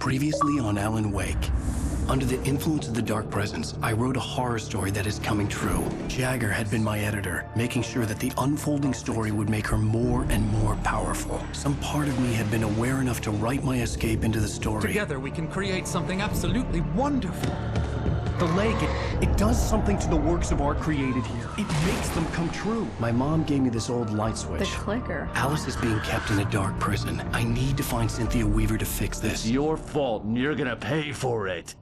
Previously on Alan Wake. Under the influence of the dark presence, I wrote a horror story that is coming true. Jagger had been my editor, making sure that the unfolding story would make her more and more powerful. Some part of me had been aware enough to write my escape into the story. Together we can create something absolutely wonderful. The lake, it does something to the works of art created here. It makes them come true. My mom gave me this old light switch. The clicker. Alice is being kept in a dark prison. I need to find Cynthia Weaver to fix this. It's your fault and you're gonna pay for it.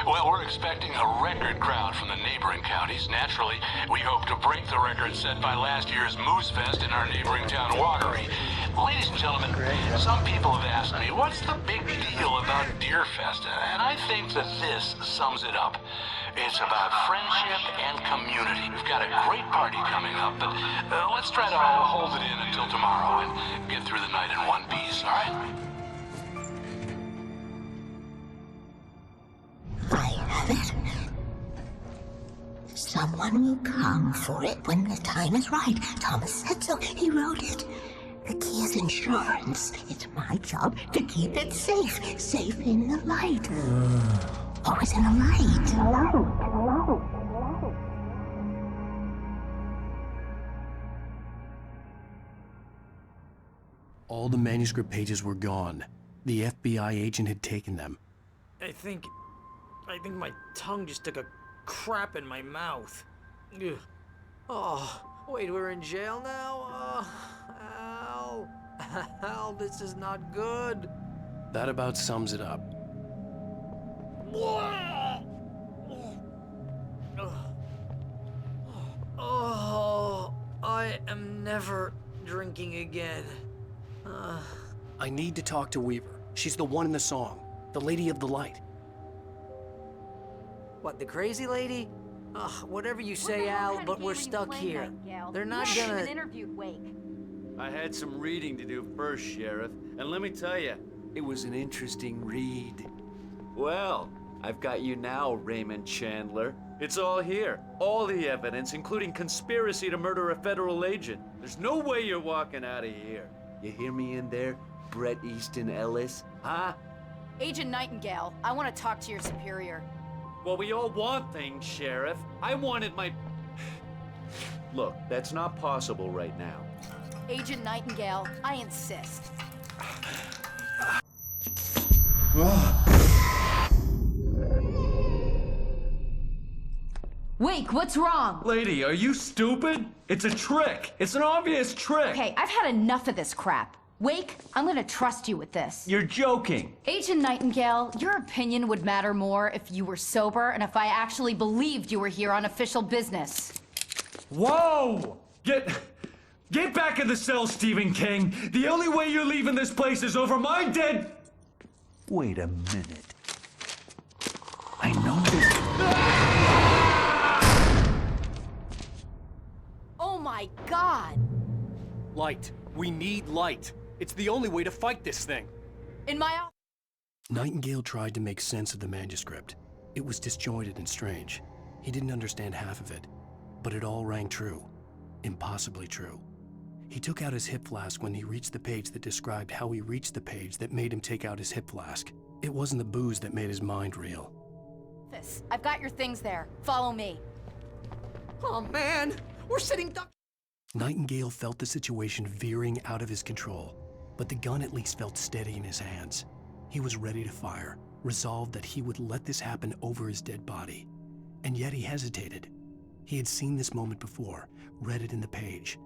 Well, we're expecting a record crowd from the neighboring counties. Naturally, we hope to break the record set by last year's Moose Fest in our neighboring town, Watery. Ladies and gentlemen, some people have asked me, what's the big deal about Deer Fest? And I think that this sums it up. It's about friendship and community. We've got a great party coming up, but let's try to hold it in until tomorrow and get through the night in one piece, all right? I have it. Someone will come for it when the time is right. Thomas said so. He wrote it. The key is insurance. It's my job to keep it safe. Safe in the light. Always in the light. All the manuscript pages were gone. The FBI agent had taken them. I think my tongue just took a crap in my mouth. Ugh. Oh, wait, we're in jail now? Al. Al, this is not good. That about sums it up. Oh, I am never drinking again. I need to talk to Weaver. She's the one in the song. The Lady of the Light. What, the crazy lady? Ugh, whatever you say, Al, but we're stuck here. They're not gonna... interviewed Wake. I had some reading to do first, Sheriff, and let me tell you, it was an interesting read. Well, I've got you now, Raymond Chandler. It's all here. All the evidence, including conspiracy to murder a federal agent. There's no way you're walking out of here. You hear me in there, Bret Easton Ellis? Huh? Agent Nightingale, I want to talk to your superior. Well, we all want things, Sheriff. I wanted my... Look, that's not possible right now. Agent Nightingale, I insist. Wake, what's wrong? Lady, are you stupid? It's a trick. It's an obvious trick. Okay, I've had enough of this crap. Wake, I'm gonna trust you with this. You're joking. Agent Nightingale, your opinion would matter more if you were sober and if I actually believed you were here on official business. Whoa! Get back in the cell, Stephen King. The only way you're leaving this place is over my dead... Wait a minute. I know this... Oh my God! Light. We need light. It's the only way to fight this thing. In my office. Nightingale tried to make sense of the manuscript. It was disjointed and strange. He didn't understand half of it, but it all rang true. Impossibly true. He took out his hip flask when he reached the page that described how he reached the page that made him take out his hip flask. It wasn't the booze that made his mind reel. I've got your things there. Follow me. Oh man, we're sitting duck. Nightingale felt the situation veering out of his control, but the gun at least felt steady in his hands. He was ready to fire, resolved that he would let this happen over his dead body. And yet he hesitated. He had seen this moment before, read it in the page.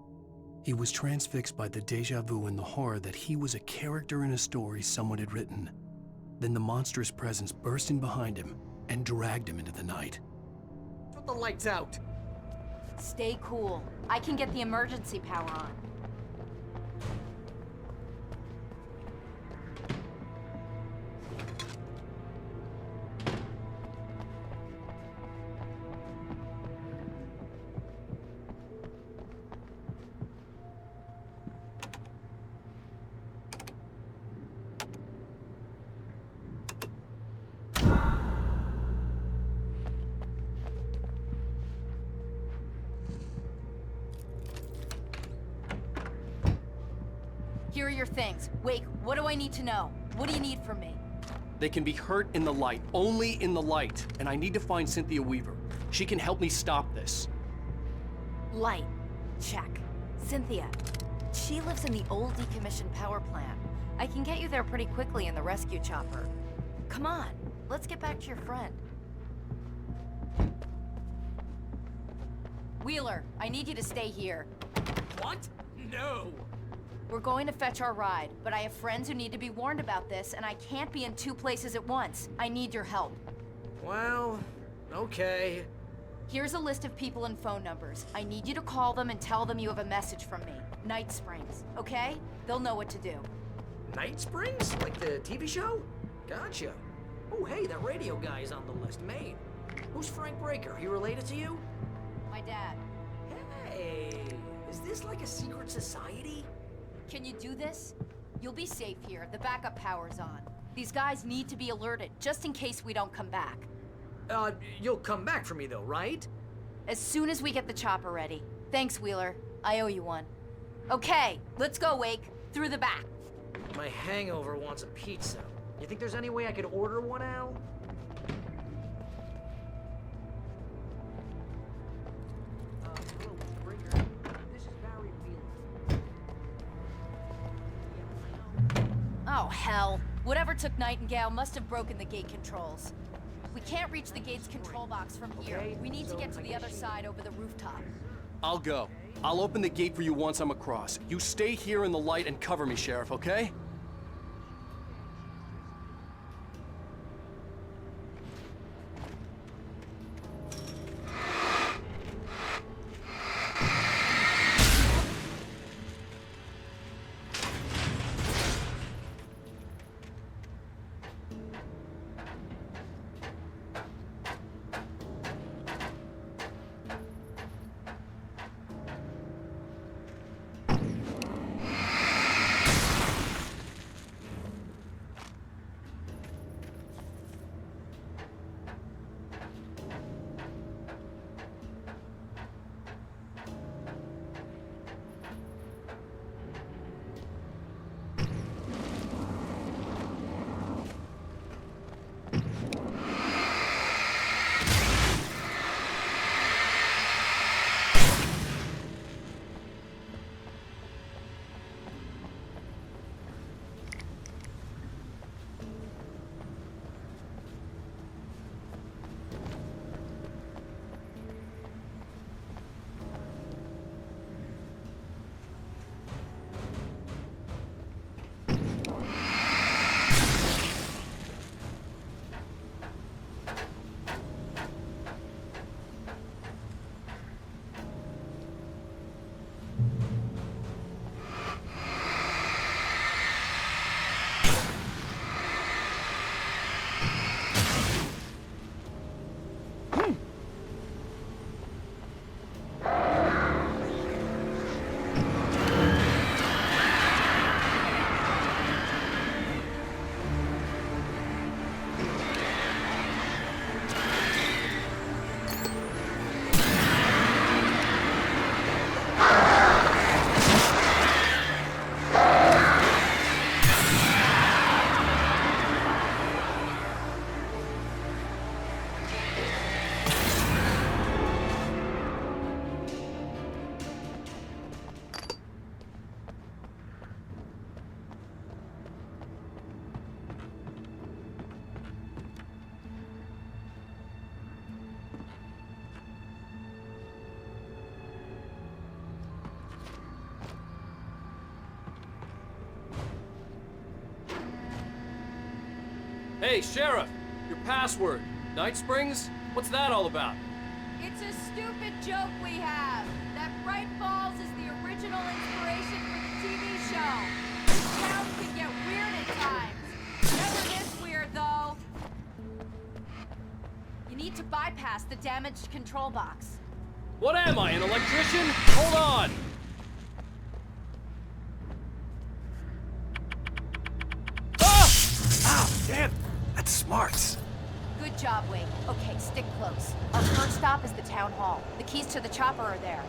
He was transfixed by the déjà vu and the horror that he was a character in a story someone had written. Then the monstrous presence burst in behind him and dragged him into the night. Put the lights out. Stay cool. I can get the emergency power on. things. Wake, what do I need to know? What do you need from me? They can be hurt in the light, only in the light. And I need to find Cynthia Weaver. She can help me stop this. Light. Check. Cynthia. She lives in the old decommissioned power plant. I can get you there pretty quickly in the rescue chopper. Come on, let's get back to your friend. Wheeler, I need you to stay here. What? No! We're going to fetch our ride, but I have friends who need to be warned about this, and I can't be in 2 places at once. I need your help. Well, okay. Here's a list of people and phone numbers. I need you to call them and tell them you have a message from me. Night Springs, okay? They'll know what to do. Night Springs? Like the TV show? Gotcha. Oh, hey, that radio guy is on the list. Maine. Who's Frank Breaker? He related to you? My dad. Hey, is this like a secret society? Can you do this? You'll be safe here. The backup power's on. These guys need to be alerted, just in case we don't come back. You'll come back for me though, right? As soon as we get the chopper ready. Thanks, Wheeler. I owe you one. Okay, let's go, Wake. Through the back. My hangover wants a pizza. You think there's any way I could order one, Al? Hello, Breaker. This is Barry Wheeler. Oh, hell. Whatever took Nightingale must have broken the gate controls. We can't reach the gate's control box from here. Okay, We need to so get to I the guess other side over the rooftop. I'll go. I'll open the gate for you once I'm across. You stay here in the light and cover me, Sheriff, okay? Hey, Sheriff! Your password. Night Springs? What's that all about? It's a stupid joke we have. That Bright Falls is the original inspiration for the TV show. This town can get weird at times. Never this weird, though. You need to bypass the damaged control box. What am I, an electrician? Hold on! Ah! Ah, damn! That's smarts. Good job, Wade. Okay, stick close. Our first stop is the town hall. The keys to the chopper are there.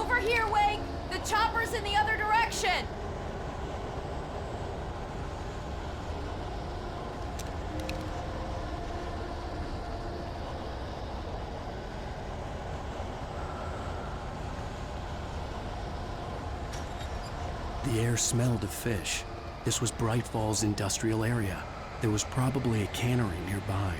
Over here, Wake! The chopper's in the other direction! The air smelled of fish. This was Bright Falls industrial area. There was probably a cannery nearby.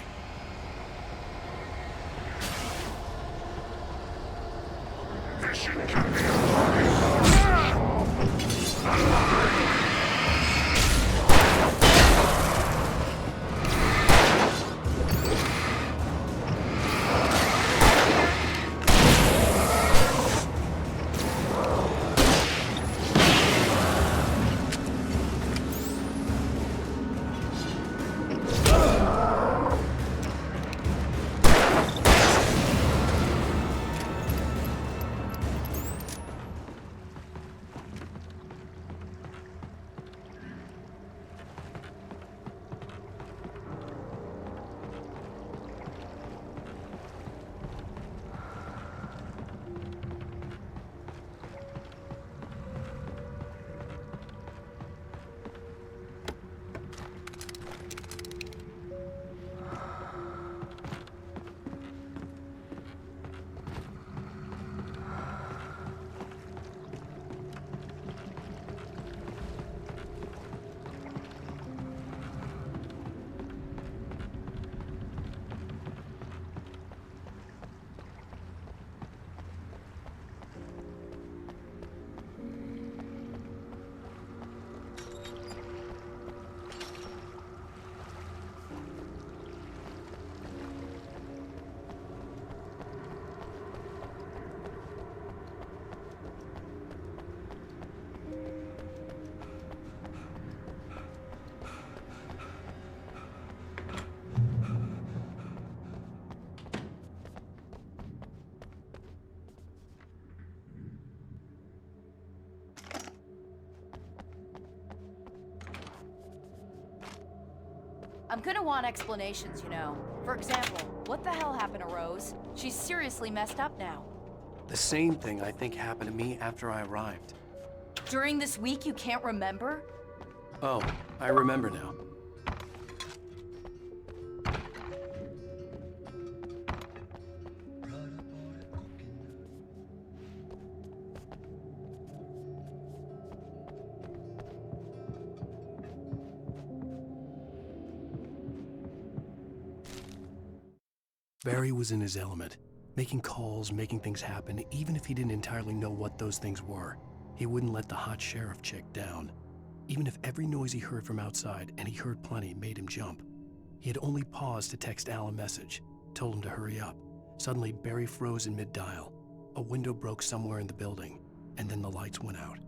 I'm gonna want explanations, you know. For example, what the hell happened to Rose? She's seriously messed up now. The same thing I think happened to me after I arrived. During this week, you can't remember? Oh, I remember now. Barry was in his element, making calls, making things happen, even if he didn't entirely know what those things were. He wouldn't let the hot sheriff chick down. Even if every noise he heard from outside, and he heard plenty, made him jump. He had only paused to text Al a message, told him to hurry up. Suddenly, Barry froze in mid-dial. A window broke somewhere in the building, and then the lights went out.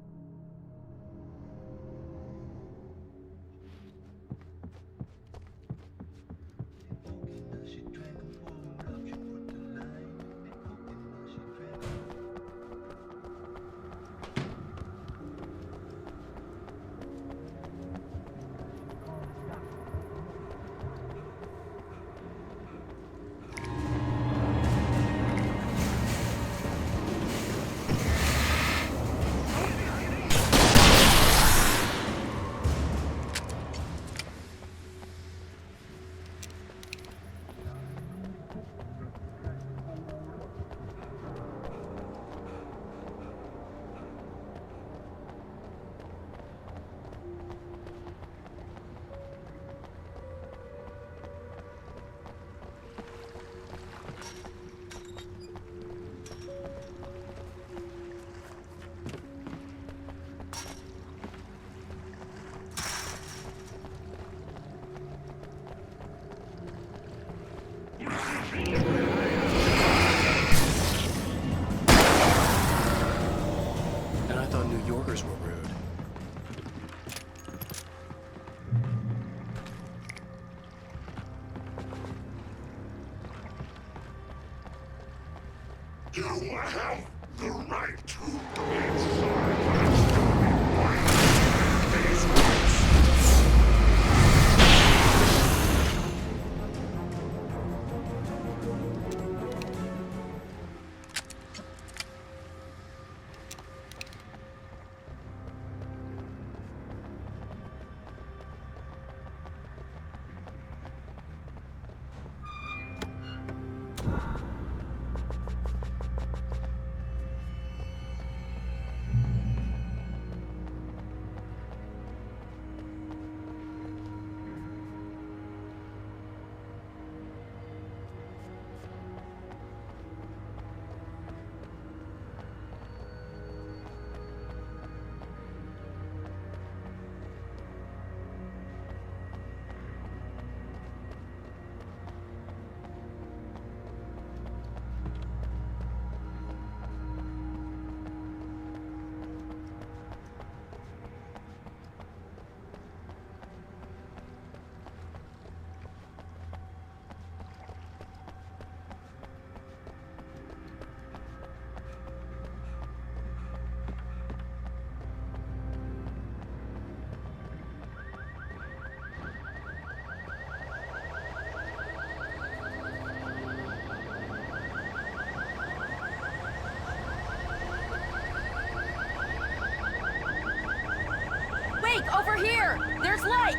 And I thought New Yorkers were rude. You have the right to Look, over here! There's light!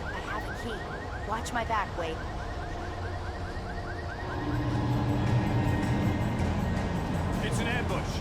I have a key. Watch my back, Wade. It's an ambush.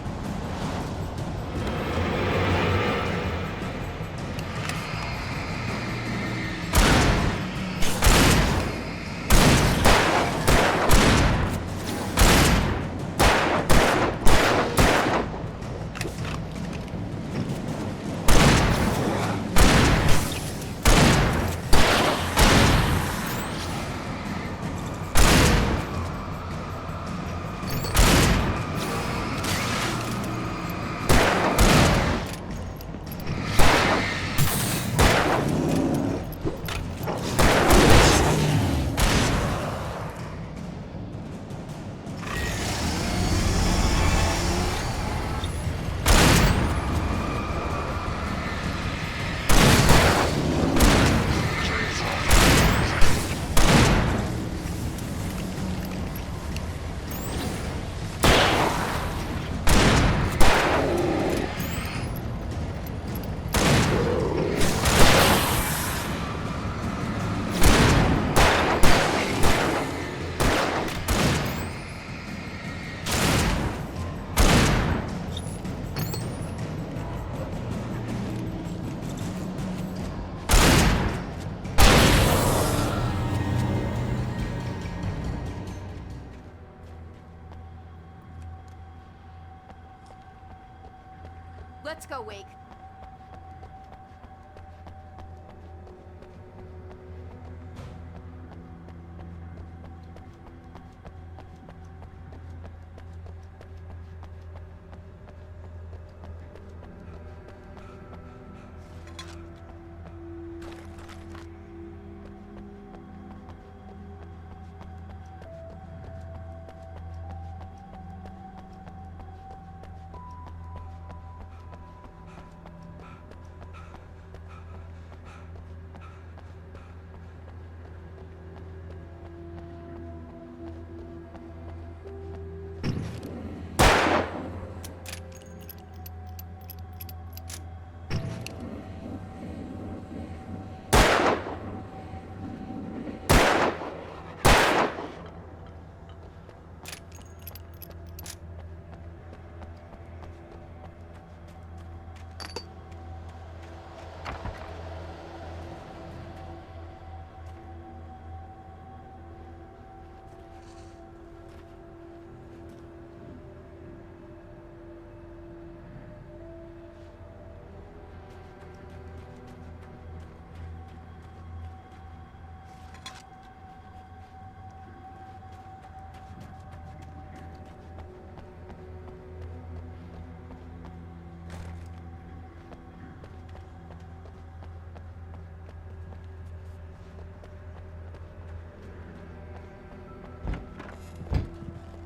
Let's go, Wake.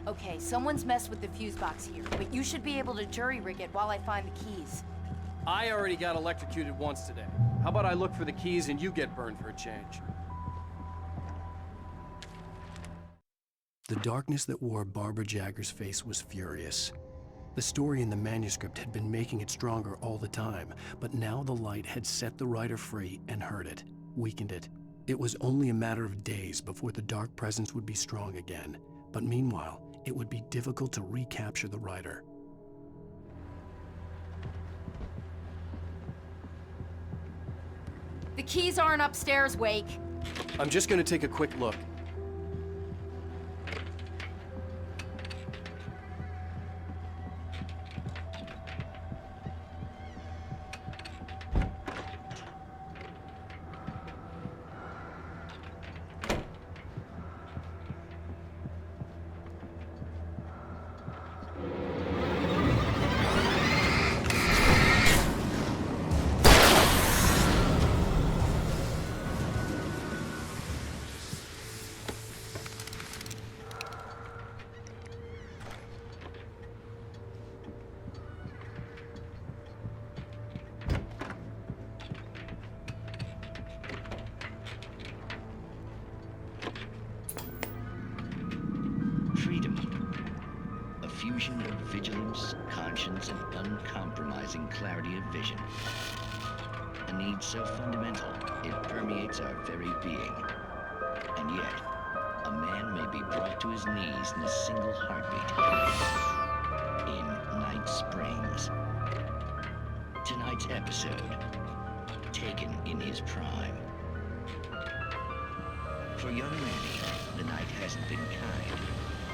Okay, someone's messed with the fuse box here, but you should be able to jury-rig it while I find the keys. I already got electrocuted once today. How about I look for the keys and you get burned for a change? The darkness that wore Barbara Jagger's face was furious. The story in the manuscript had been making it stronger all the time, but now the light had set the writer free and hurt it, weakened it. It was only a matter of days before the dark presence would be strong again, but meanwhile, it would be difficult to recapture the writer. The keys aren't upstairs, Wake. I'm just gonna take a quick look. remorse, conscience, and uncompromising clarity of vision. A need so fundamental, it permeates our very being. And yet, a man may be brought to his knees in a single heartbeat. In Night Springs. Tonight's episode, Taken in His Prime. For young Manny, the night hasn't been kind.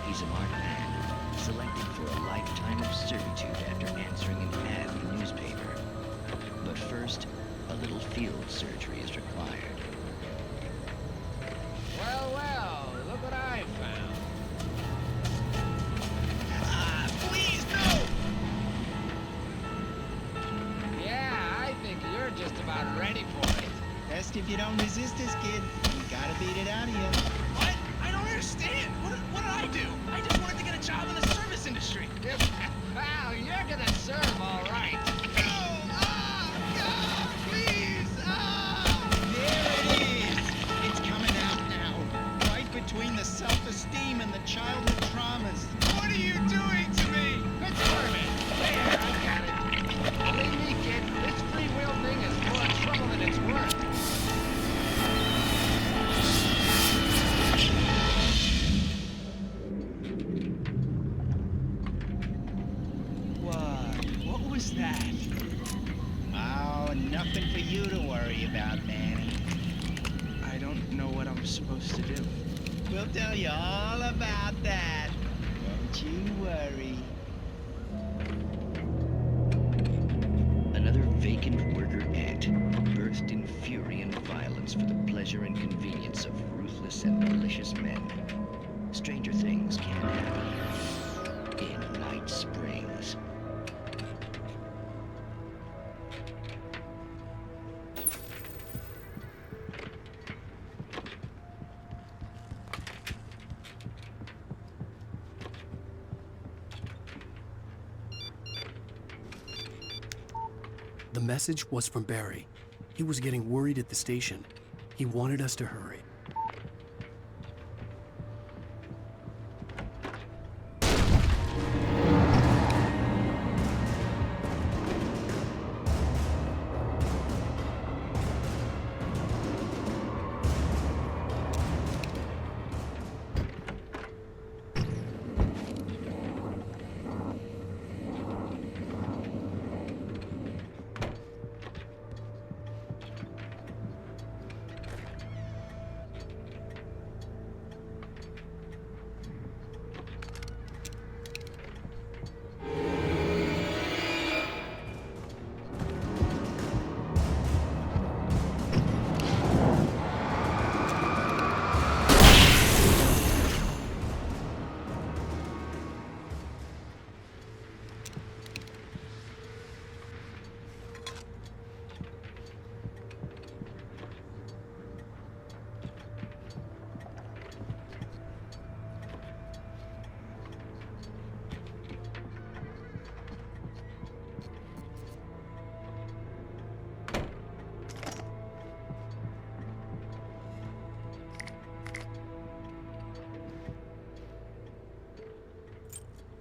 He's a marked man, selected for a lifetime of servitude after answering an ad in the newspaper. But first, a little field surgery is required. Well, well, look what I found. Please, no! Yeah, I think you're just about ready for it. Best if you don't resist this, kid. We gotta beat it out of you. What? I don't understand. What did I do? I just wanted to get a job in the service industry. Wow, you're gonna serve all right. There it is! It's coming out now. Right between the self-esteem and the childhood traumas. What are you doing to me? Good servant. There, I got it. Believe me, kid, this free will thing is more trouble than it's worth. What was that? Oh, nothing for you to worry about, Manny. I don't know what I'm supposed to do. We'll tell you all about that. Don't you worry. Another vacant worker ant, burst in fury and violence for the pleasure and convenience of ruthless and malicious men. Stranger things can happen in Night Springs. The message was from Barry. He was getting worried at the station. He wanted us to hurry.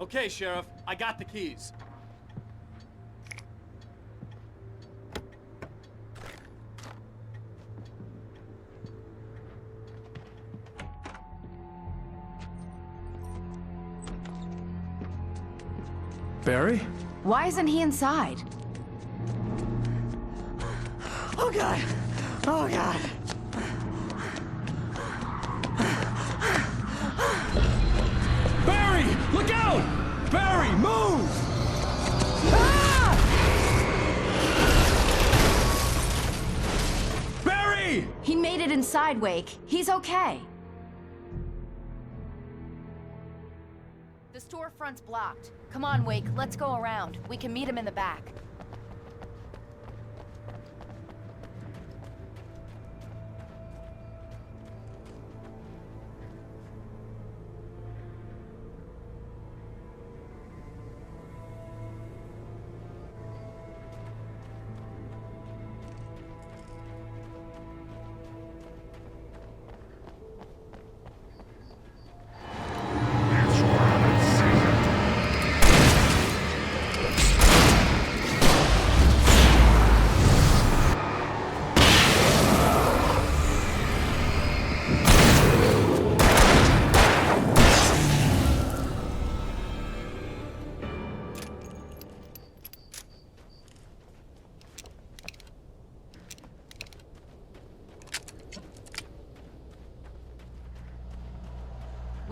Okay, Sheriff, I got the keys. Barry? Why isn't he inside? Oh, God. Oh, God. Barry! Look out! Barry, move! Barry! He made it inside, Wake. He's okay. The storefront's blocked. Come on, Wake. Let's go around. We can meet him in the back.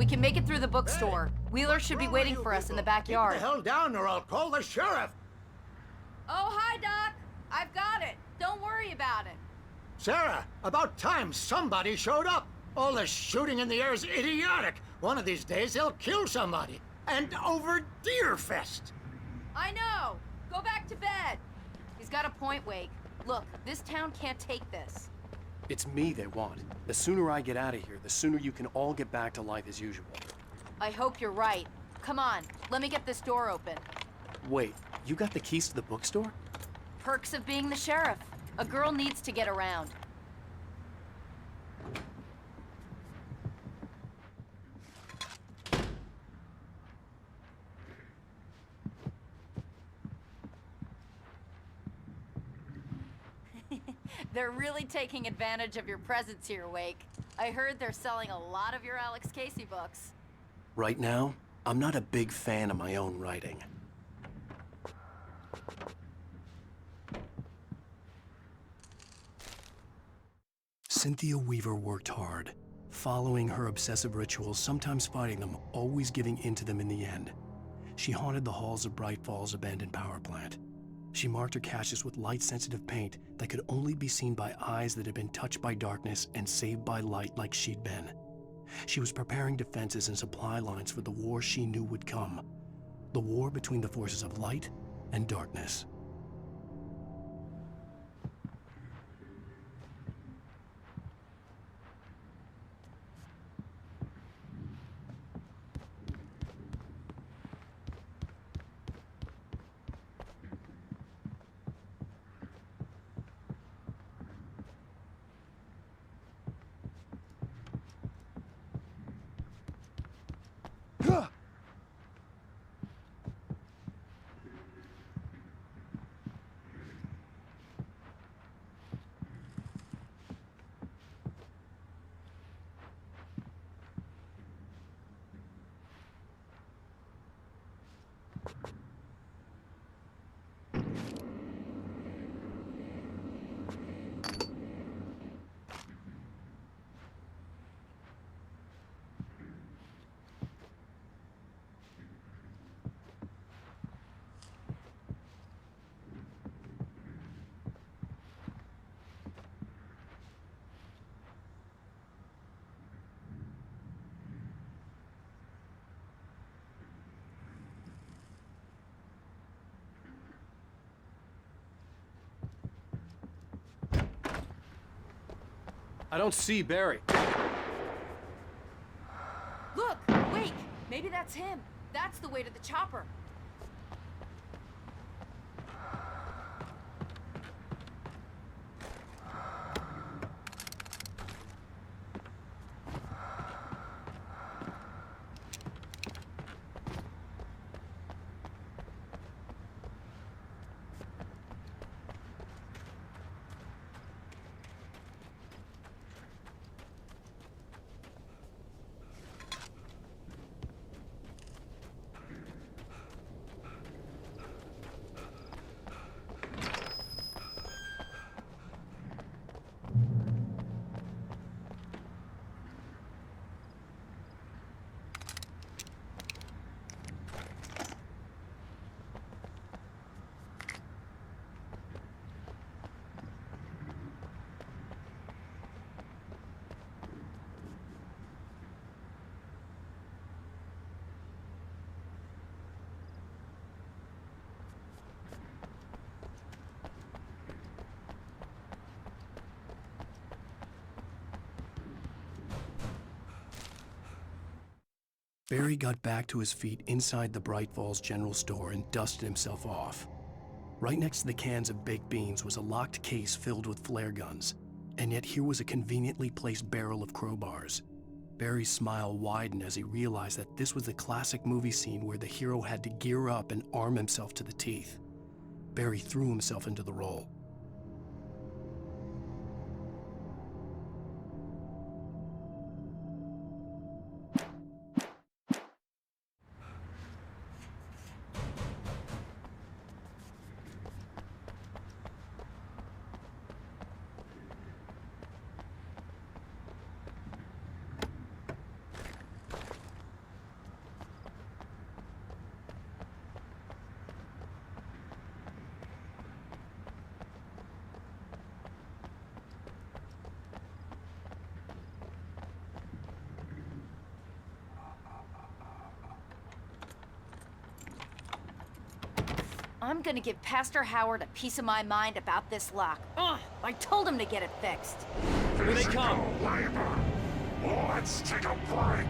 We can make it through the bookstore. Wheeler should be waiting for us in the backyard. Keep the hell down or I'll call the sheriff. Oh, hi, Doc. I've got it. Don't worry about it. Sarah, about time somebody showed up. All this shooting in the air is idiotic. One of these days they'll kill somebody. And over Deerfest. I know. Go back to bed. He's got a point, Wake. Look, this town can't take this. It's me they want. The sooner I get out of here, the sooner you can all get back to life as usual. I hope you're right. Come on, let me get this door open. Wait, you got the keys to the bookstore? Perks of being the sheriff. A girl needs to get around. They're really taking advantage of your presence here, Wake. I heard they're selling a lot of your Alex Casey books. Right now, I'm not a big fan of my own writing. Cynthia Weaver worked hard, following her obsessive rituals, sometimes fighting them, always giving in to them in the end. She haunted the halls of Bright Falls' abandoned power plant. She marked her caches with light-sensitive paint that could only be seen by eyes that had been touched by darkness and saved by light like she'd been. She was preparing defenses and supply lines for the war she knew would come. The war between the forces of light and darkness. I don't see Barry. Look, Wake! Maybe that's him. That's the way to the chopper. Barry got back to his feet inside the Bright Falls General Store and dusted himself off. Right next to the cans of baked beans was a locked case filled with flare guns, and yet here was a conveniently placed barrel of crowbars. Barry's smile widened as he realized that this was the classic movie scene where the hero had to gear up and arm himself to the teeth. Barry threw himself into the role. I'm gonna give Pastor Howard a piece of my mind about this lock. Ugh, I told him to get it fixed. Here they come. Labor. Let's take a break.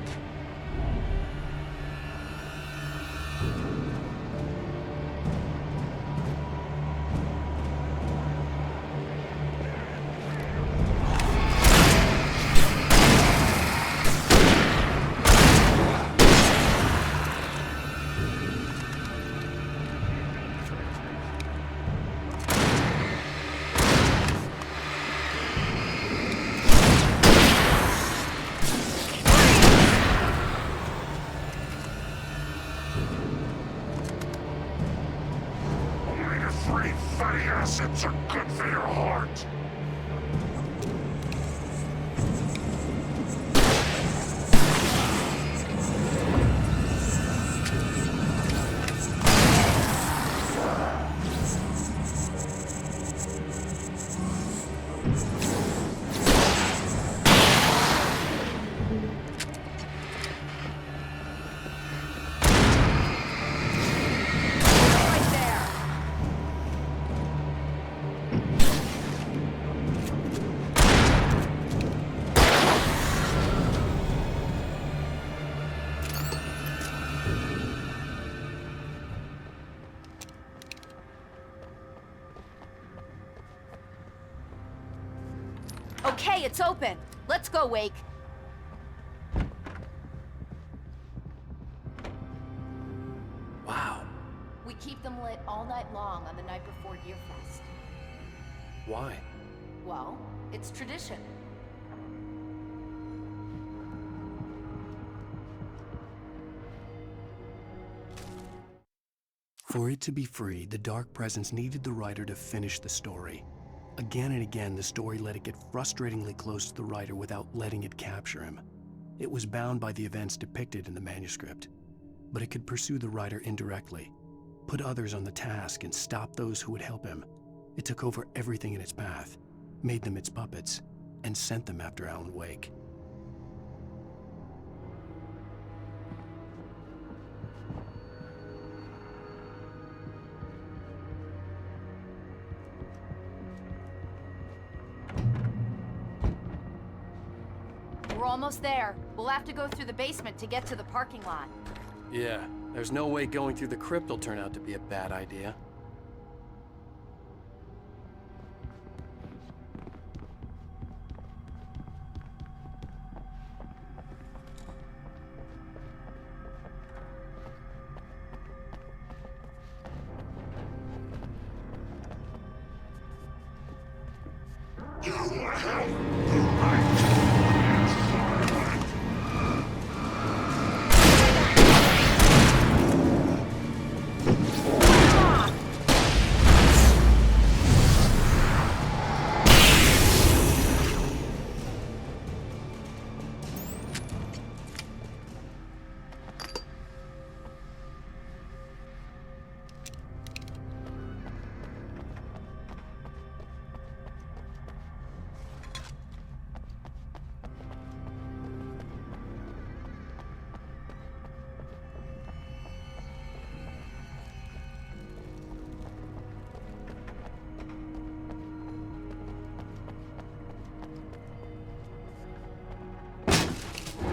Omega-3 fatty acids are good for your heart. Okay, it's open. Let's go, Wake. Wow. We keep them lit all night long on the night before Deerfest. Why? Well, it's tradition. For it to be free, the Dark Presence needed the writer to finish the story. Again and again, the story let it get frustratingly close to the writer without letting it capture him. It was bound by the events depicted in the manuscript, but it could pursue the writer indirectly, put others on the task, and stop those who would help him. It took over everything in its path, made them its puppets, and sent them after Alan Wake. We're almost there. We'll have to go through the basement to get to the parking lot. Yeah, there's no way going through the crypt will turn out to be a bad idea. You have the right to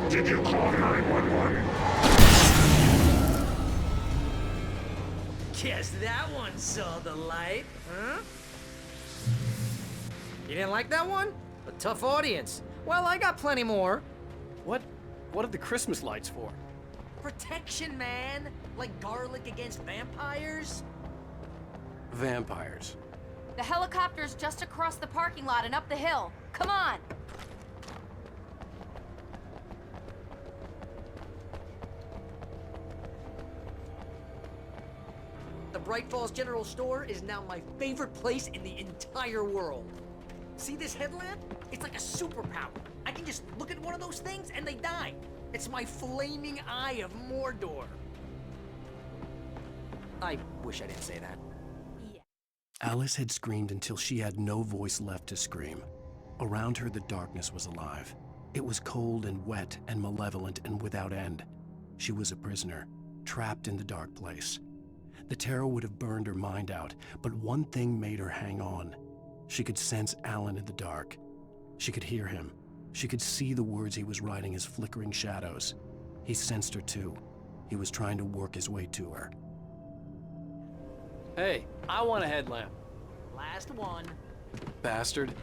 Did you call 911? Guess that one saw the light, huh? You didn't like that one? A tough audience. Well, I got plenty more. What are the Christmas lights for? Protection, man. Like garlic against vampires. Vampires. The helicopter's just across the parking lot and up the hill. Come on! The Bright Falls General Store is now my favorite place in the entire world. See this headlamp? It's like a superpower. I can just look at one of those things and they die. It's my flaming eye of Mordor. I wish I didn't say that. Alice had screamed until she had no voice left to scream. Around her, the darkness was alive. It was cold and wet and malevolent and without end. She was a prisoner, trapped in the dark place. The terror would have burned her mind out, but one thing made her hang on. She could sense Alan in the dark. She could hear him. She could see the words he was writing as flickering shadows. He sensed her too. He was trying to work his way to her. Hey, I want a headlamp. Last one. Bastard.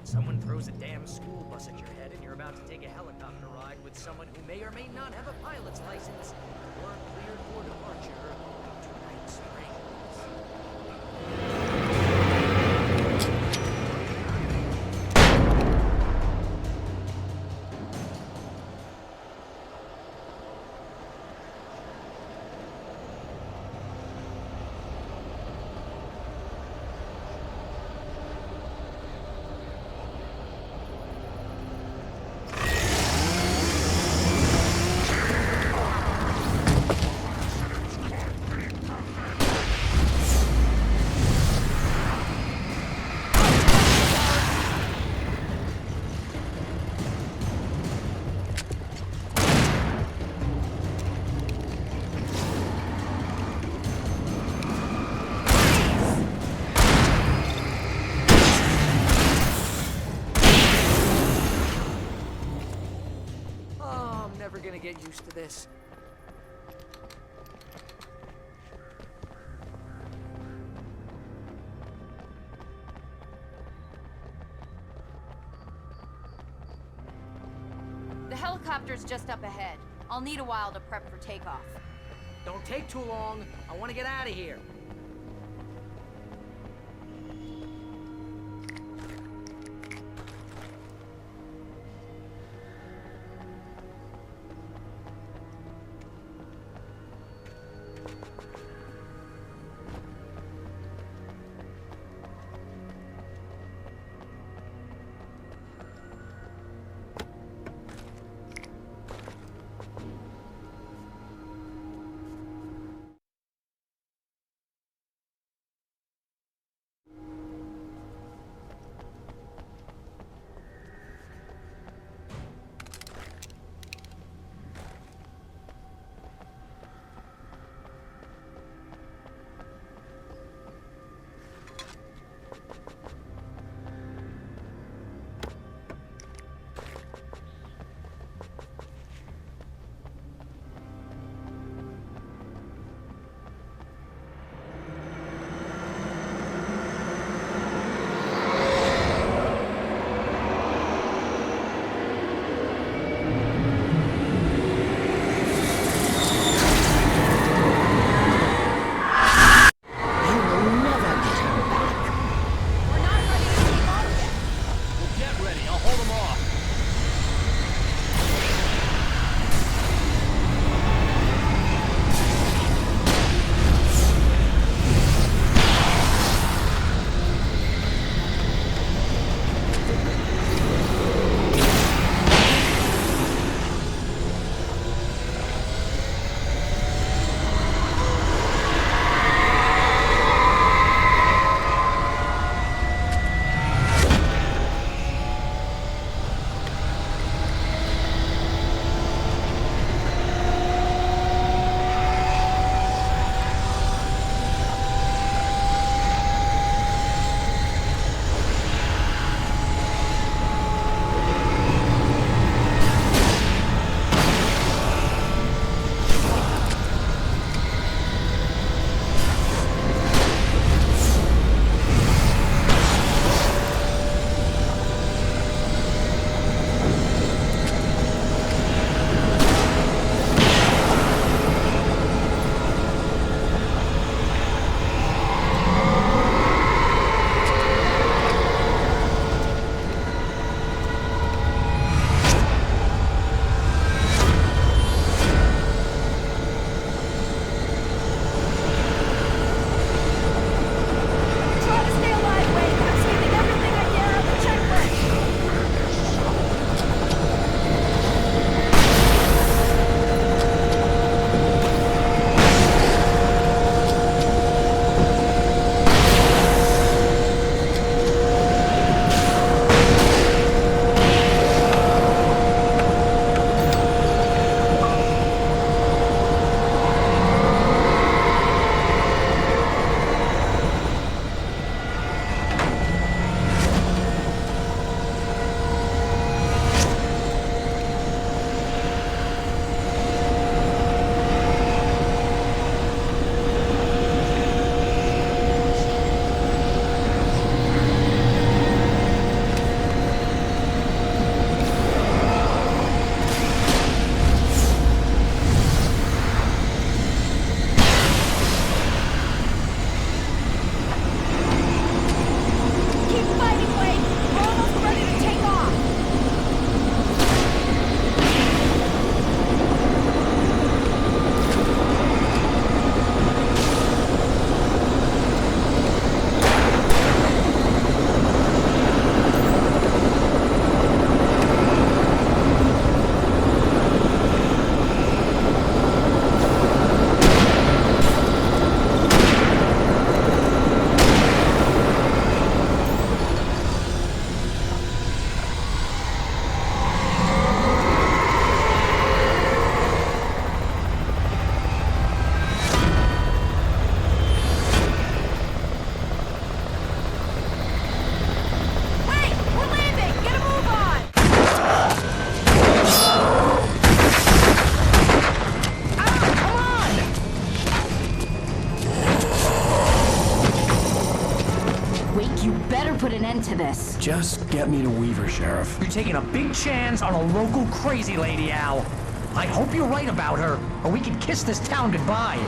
Someone throws a damn school bus at your head and you're about to take a helicopter ride with someone who may or may not have a pilot's license or cleared for departure to Night Springs. Gonna get used to this. The helicopter's just up ahead. I'll need a while to prep for takeoff. Don't take too long. I want to get out of here. this. Just get me to Weaver, Sheriff. You're taking a big chance on a local crazy lady, Al. I hope you're right about her, or we can kiss this town goodbye.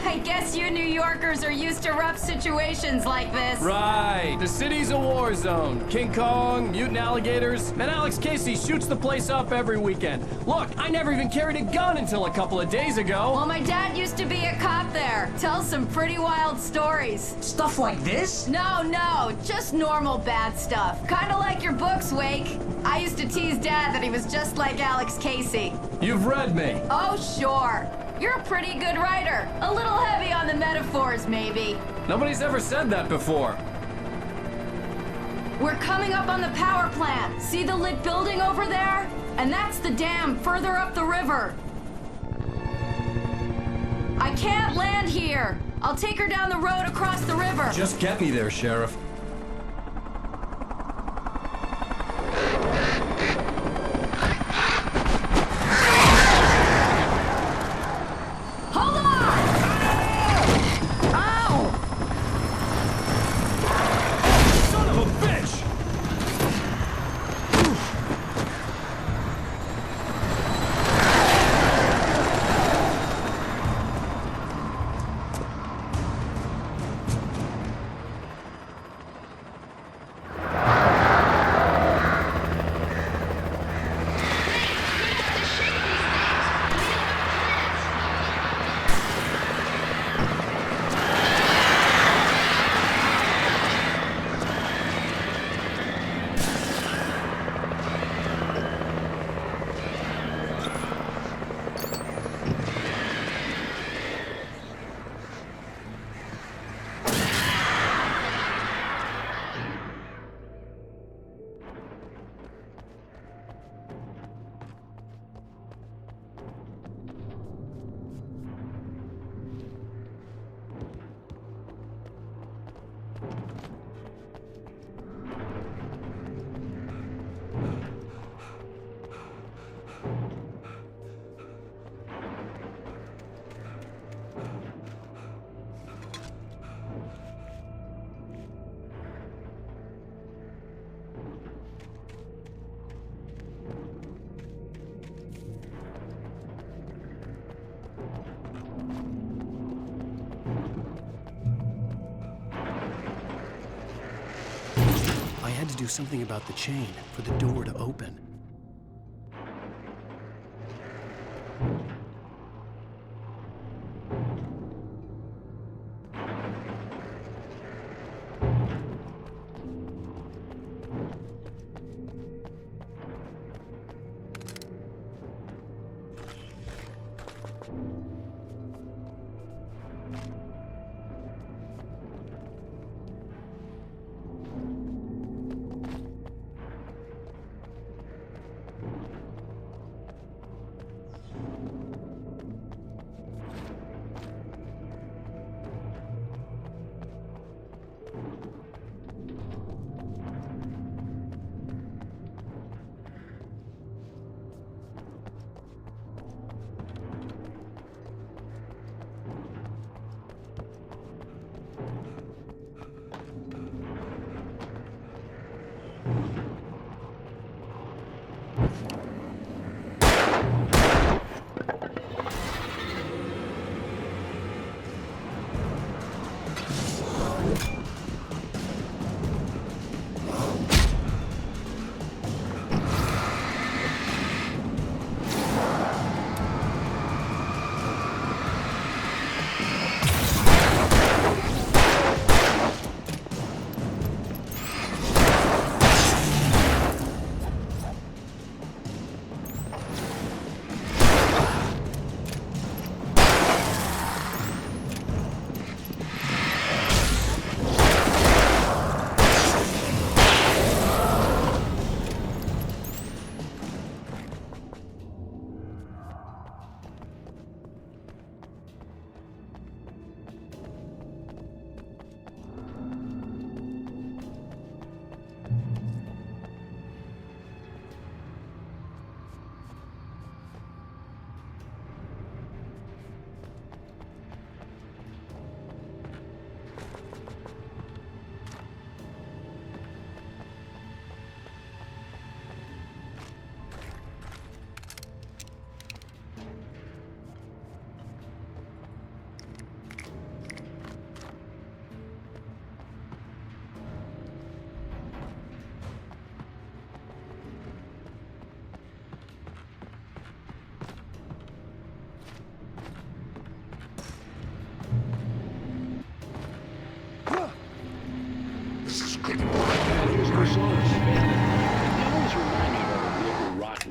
I guess you New Yorkers are used to rough situations like this. Right. The city's a war zone. King Kong, mutant alligators, and Alex Casey shoots the place up every weekend. Look, I never even carried a gun until a couple of days ago. Well, my dad used to be a cop there. Tells some pretty wild stories. Stuff like this? No, just normal bad stuff. Kinda like your books, Wake. I used to tease Dad that he was just like Alex Casey. You've read me. Oh, sure. You're a pretty good writer. A little heavy on the metaphors, maybe. Nobody's ever said that before. We're coming up on the power plant. See the lit building over there? And that's the dam further up the river. I can't land here. I'll take her down the road across the river. Just get me there, Sheriff. I had to do something about the chain for the door to open.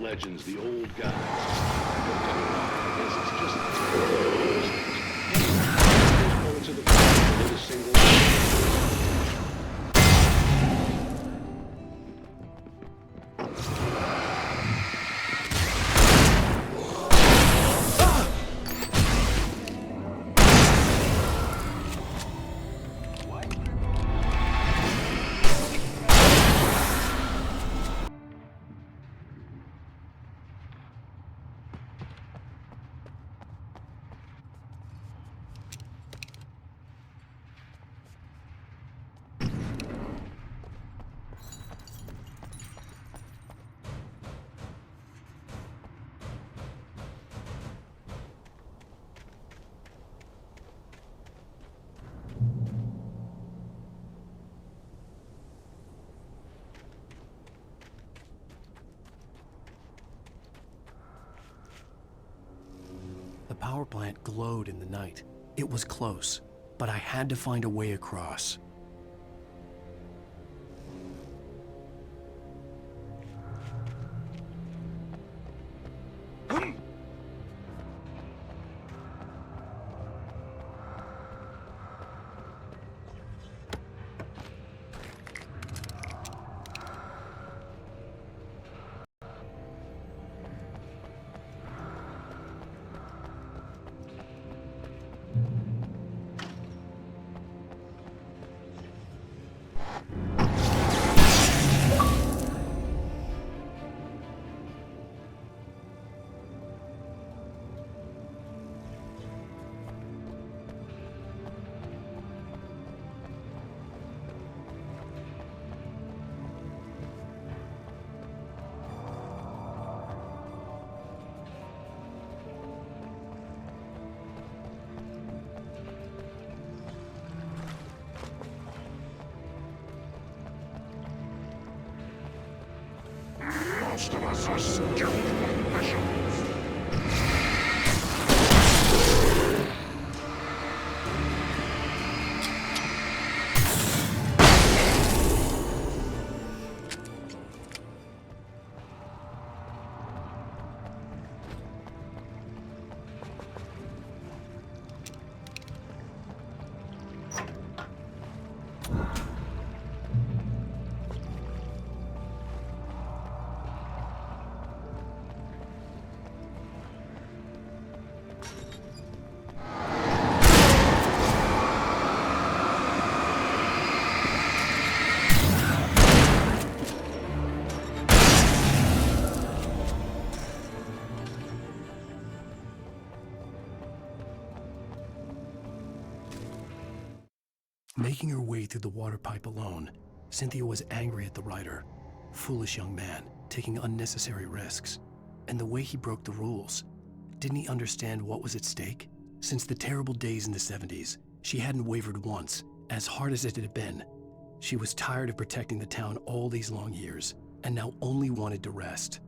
legends, the old guys. I guess it's just going to the with a single. The power plant glowed in the night. It was close, but I had to find a way across. Most of us are skilled professionals. Making her way through the water pipe alone, Cynthia was angry at the writer. Foolish young man, taking unnecessary risks. And the way he broke the rules. Didn't he understand what was at stake? Since the terrible days in the 70s, she hadn't wavered once, as hard as it had been. She was tired of protecting the town all these long years, and now only wanted to rest.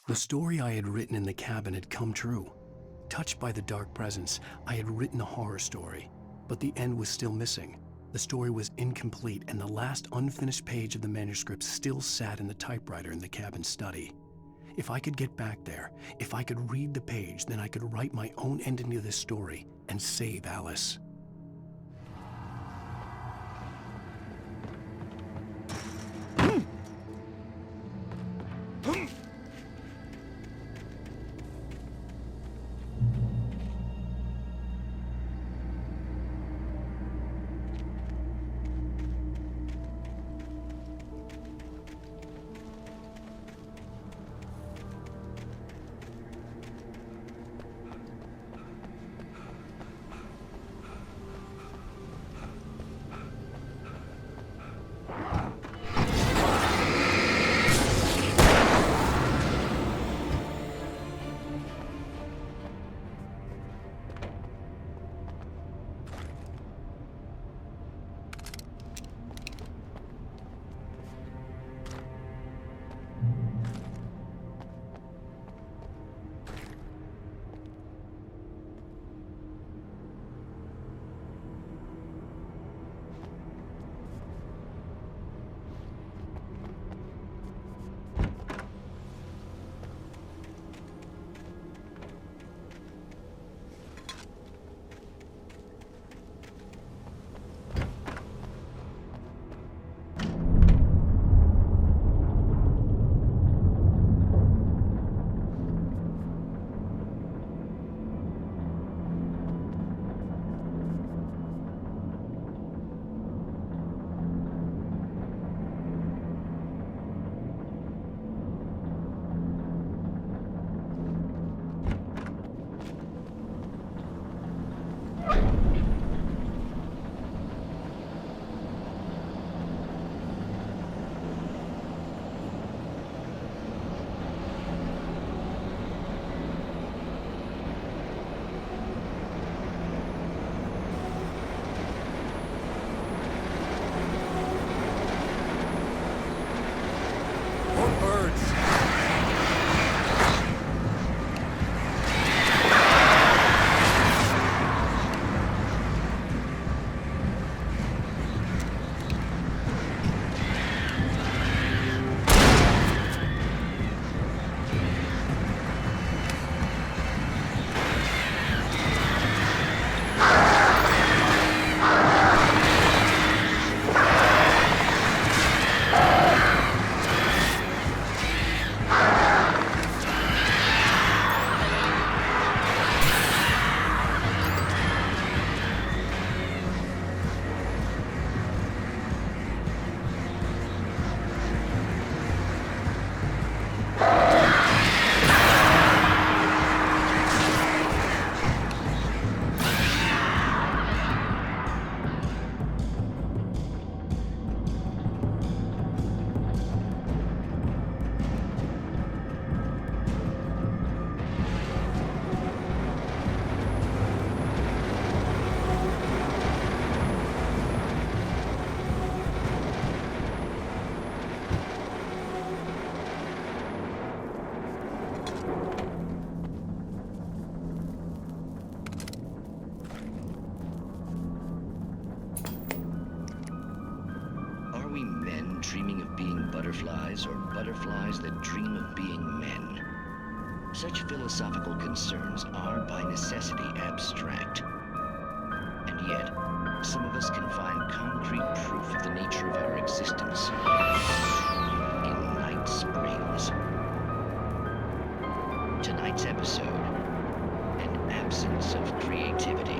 The story I had written in the cabin had come true. Touched by the dark presence, I had written a horror story, but the end was still missing. The story was incomplete, and the last unfinished page of the manuscript still sat in the typewriter in the cabin study. If I could get back there, if I could read the page, then I could write my own ending to this story and save Alice. dreaming of being butterflies or butterflies that dream of being men. Such philosophical concerns are by necessity abstract. And yet, some of us can find concrete proof of the nature of our existence in Night Springs. Tonight's episode, an absence of creativity.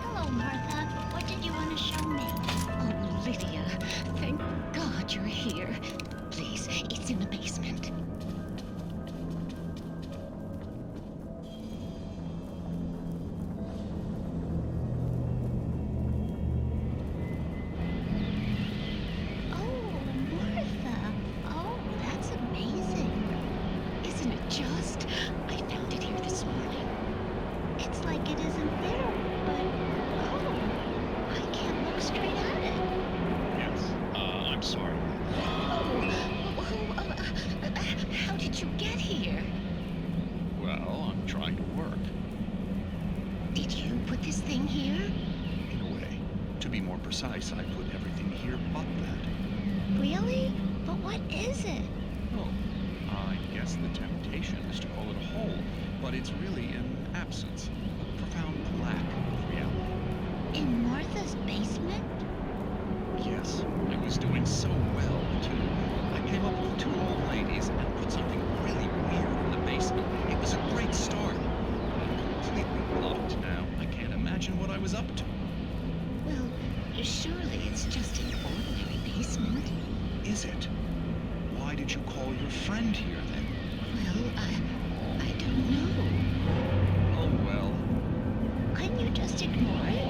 Hello, Martha. What did you want to show me? Oh, Lydia, thank God you're here. Please, it's in the basement. To be more precise, I put everything here but that. Really? But what is it? Well, I guess the temptation is to call it a hole, but it's really an absence, a profound lack of reality. In Martha's basement? Yes, I was doing so well, too. I came up with 2 old ladies and put something really weird in the basement. It was a great start. I'm completely blocked now. I can't imagine what I was up to. Well, surely it's just an ordinary basement. Is it? Why did you call your friend here, then? Well, I don't know. Oh, well. Couldn't you just ignore it?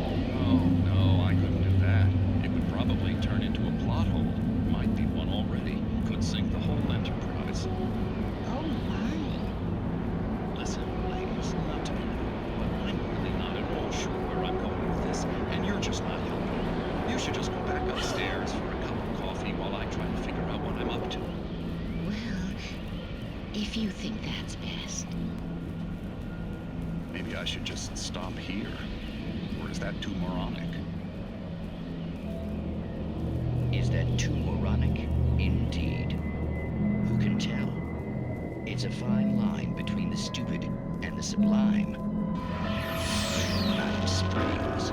Oh, no, I couldn't do that. It would probably turn into a plot hole. Might be one already. Could sink the whole enterprise. Oh, my. Listen, ladies, not to be rude, but I'm really not at all sure where I'm going with this, and you're just not helping. You should just go back upstairs for a cup of coffee while I try to figure out what I'm up to. Well, if you think that's best. Maybe I should just stop here. Or is that too moronic? Is that too moronic? Indeed. Who can tell? It's a fine line between the stupid and the sublime. Night Springs.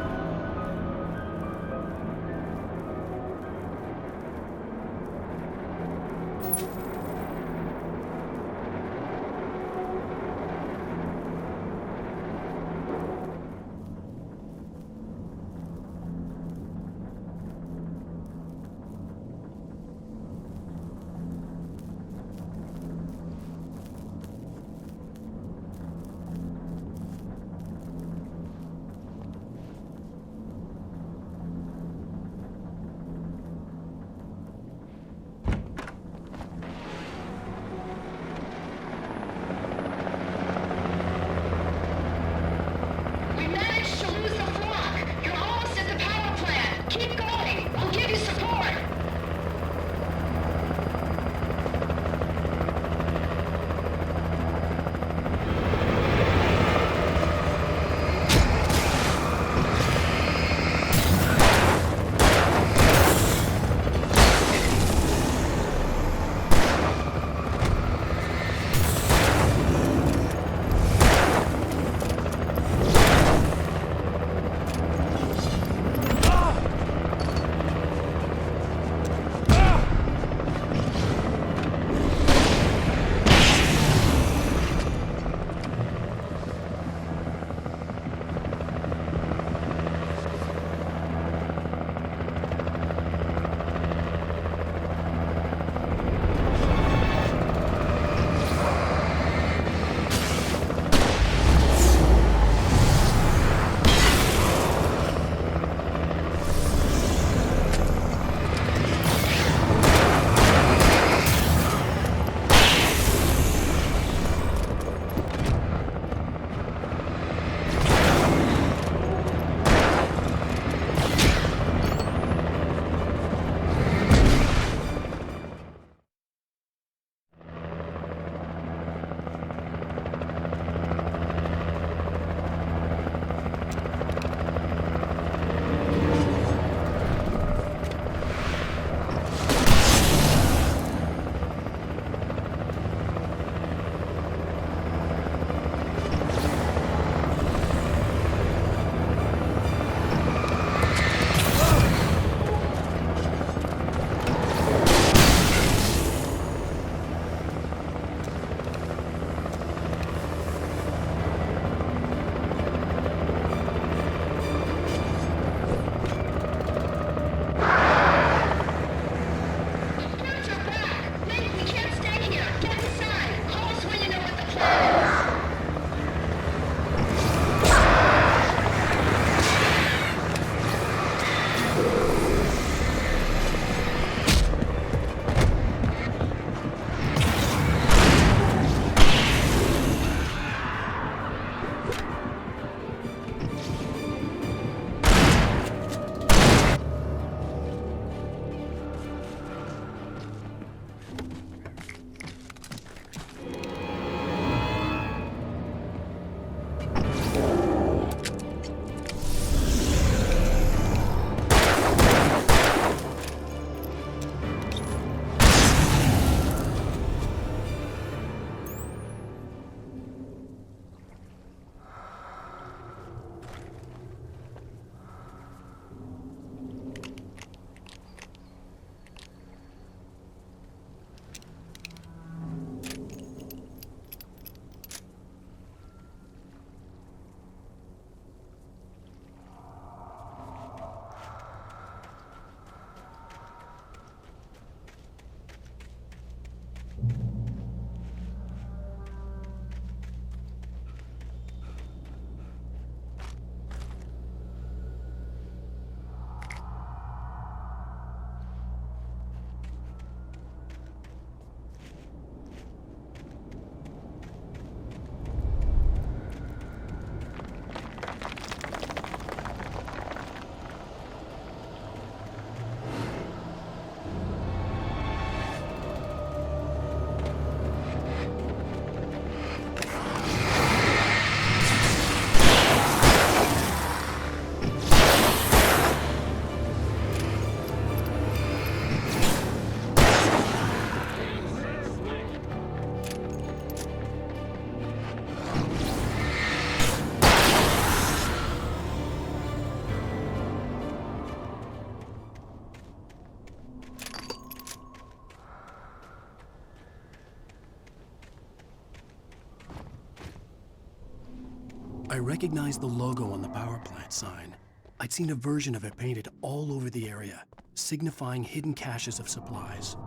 I recognized the logo on the power plant sign. I'd seen a version of it painted all over the area, signifying hidden caches of supplies.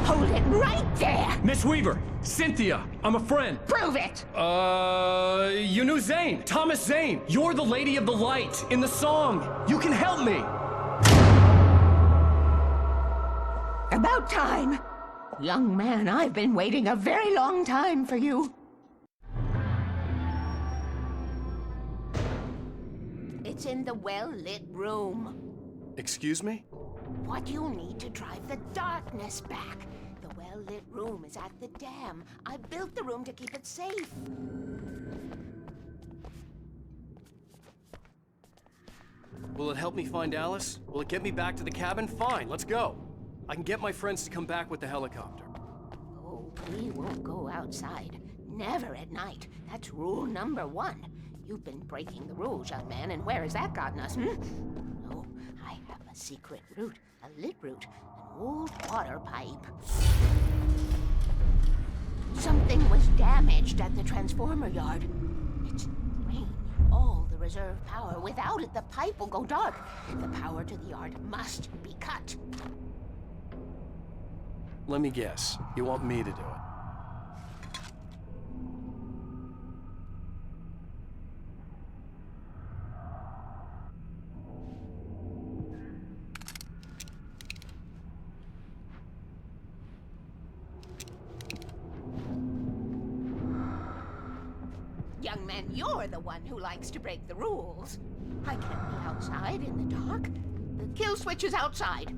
Hold it right there! Miss Weaver! Cynthia! I'm a friend! Prove it! You knew Zane! Thomas Zane! You're the Lady of the Light in the song! You can help me! About time! Young man, I've been waiting a very long time for you. It's in the well-lit room. Excuse me? What you need to drive the darkness back. The well-lit room is at the dam. I built the room to keep it safe. Will it help me find Alice? Will it get me back to the cabin? Fine, let's go. I can get my friends to come back with the helicopter. Oh, we won't go outside. Never at night. That's rule number 1. You've been breaking the rules, young man, and where has that gotten us, Oh, I have a secret route, a lit route, an old water pipe. Something was damaged at the transformer yard. It's drained all the reserve power. Without it, the pipe will go dark. The power to the yard must be cut. Let me guess. You want me to do it? Young man, you're the one who likes to break the rules. I can't be outside in the dark. The kill switch is outside.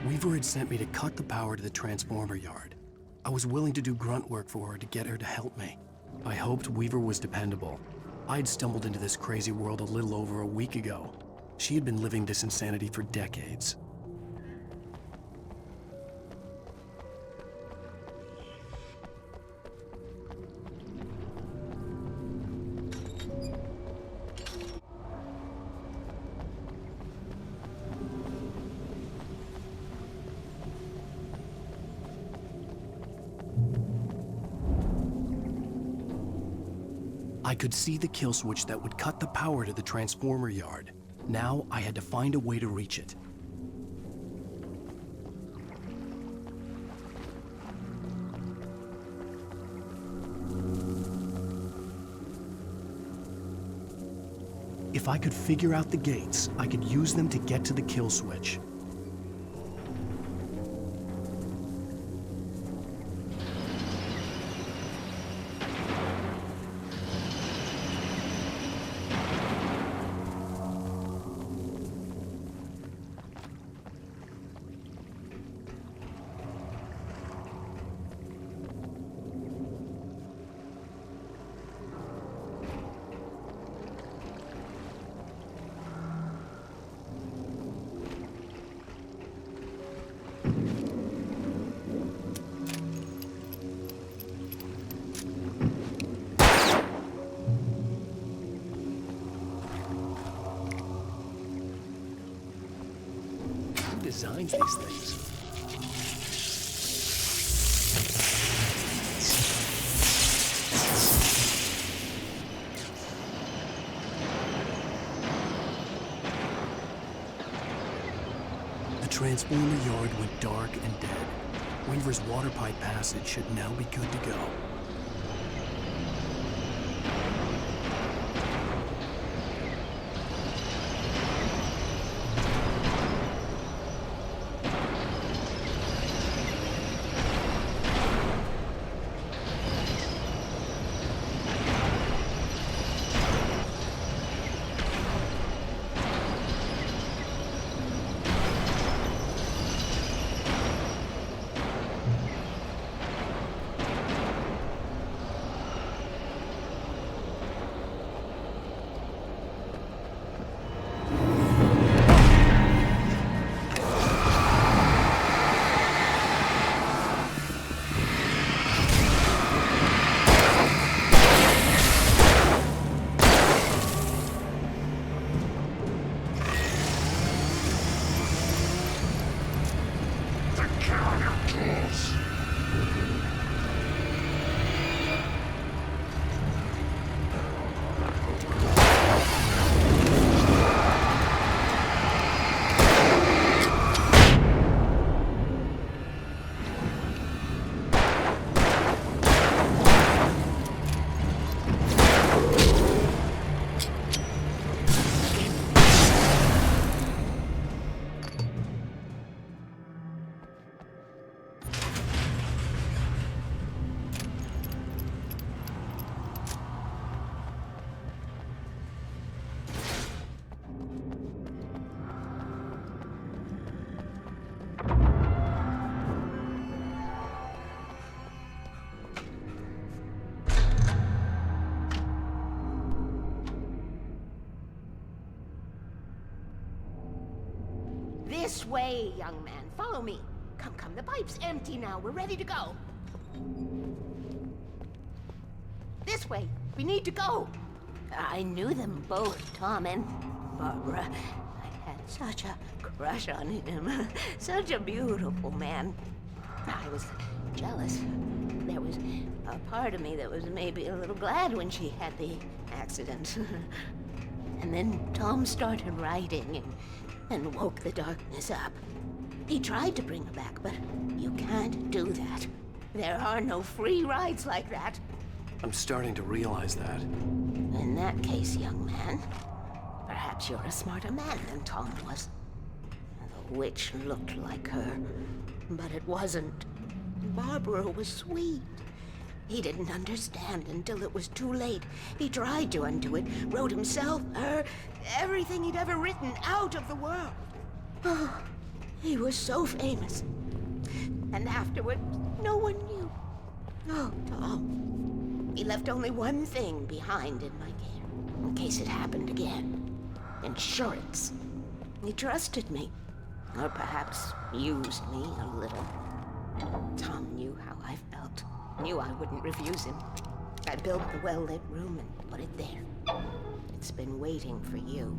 Weaver had sent me to cut the power to the transformer yard. I was willing to do grunt work for her to get her to help me. I hoped Weaver was dependable. I'd stumbled into this crazy world a little over a week ago. She had been living this insanity for decades. I could see the kill switch that would cut the power to the transformer yard. Now I had to find a way to reach it. If I could figure out the gates, I could use them to get to the kill switch. designs these things. The transformer yard went dark and dead. Weaver's water pipe passage should now be good to go. This way, young man. Follow me. Come, come. The pipe's empty now. We're ready to go. This way. We need to go. I knew them both, Tom and Barbara. I had such a crush on him. Such a beautiful man. I was jealous. There was a part of me that was maybe a little glad when she had the accident. And then Tom started writing and woke the darkness up. He tried to bring her back, but you can't do that. There are no free rides like that. I'm starting to realize that. In that case, young man, perhaps you're a smarter man than Tom was. The witch looked like her, but it wasn't. Barbara was sweet. He didn't understand until it was too late. He tried to undo it, wrote himself, her, everything he'd ever written out of the world. Oh, he was so famous. And afterward, no one knew. Oh, Tom. He left only one thing behind in my care, in case it happened again. Insurance. He trusted me. Or perhaps used me a little. Tom knew how I felt. Knew I wouldn't refuse him. I built the well-lit room and put it there. It's been waiting for you.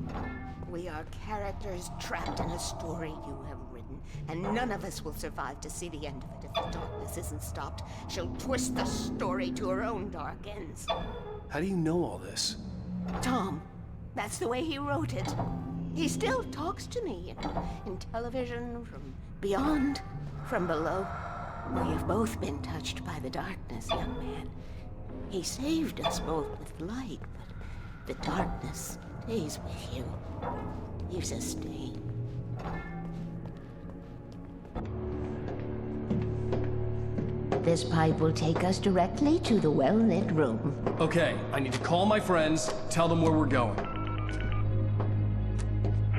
We are characters trapped in a story you have written, and none of us will survive to see the end of it if the darkness isn't stopped. She'll twist the story to her own dark ends. How do you know all this? Tom, that's the way he wrote it. He still talks to me in television, from beyond, from below. We have both been touched by the darkness, young man. He saved us both with light, but the darkness stays with you. Leaves a stain. This pipe will take us directly to the well-lit room. Okay, I need to call my friends, tell them where we're going.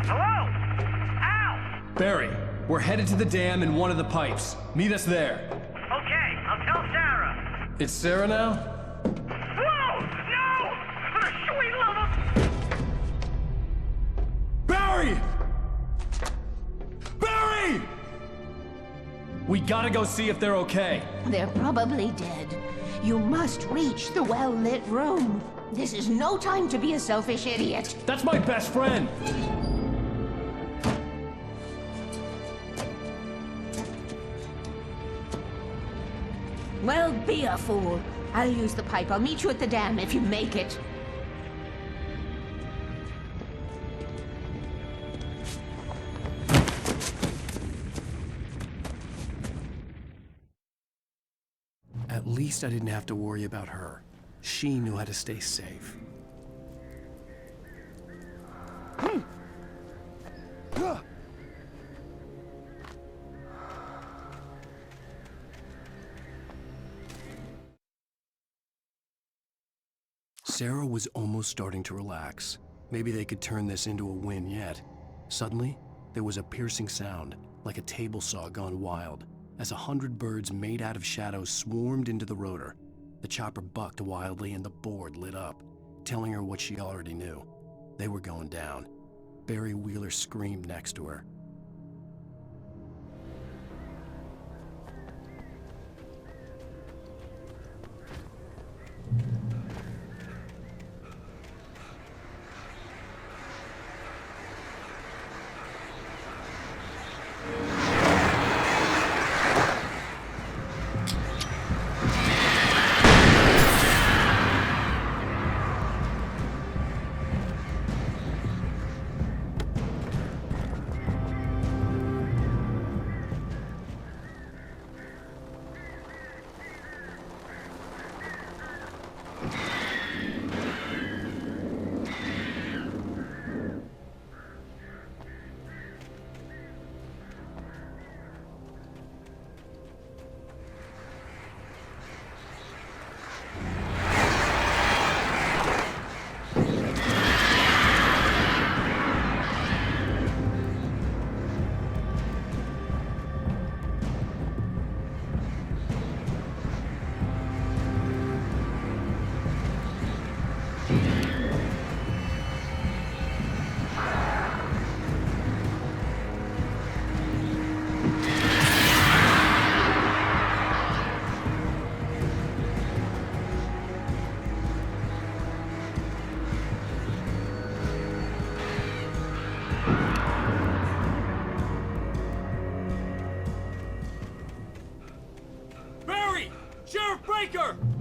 Hello? Al! Barry, we're headed to the dam in one of the pipes. Meet us there. Okay, I'll tell Sarah. It's Sarah now? Whoa! No! For the sweet love of... Barry! Barry! We gotta go see if they're okay. They're probably dead. You must reach the well-lit room. This is no time to be a selfish idiot. That's my best friend. be a fool. I'll use the pipe. I'll meet you at the dam if you make it. At least I didn't have to worry about her. She knew how to stay safe. Sarah was almost starting to relax. Maybe they could turn this into a win yet. Suddenly, there was a piercing sound, like a table saw gone wild, as 100 birds made out of shadows swarmed into the rotor. The chopper bucked wildly and the board lit up, telling her what she already knew. They were going down. Barry Wheeler screamed next to her.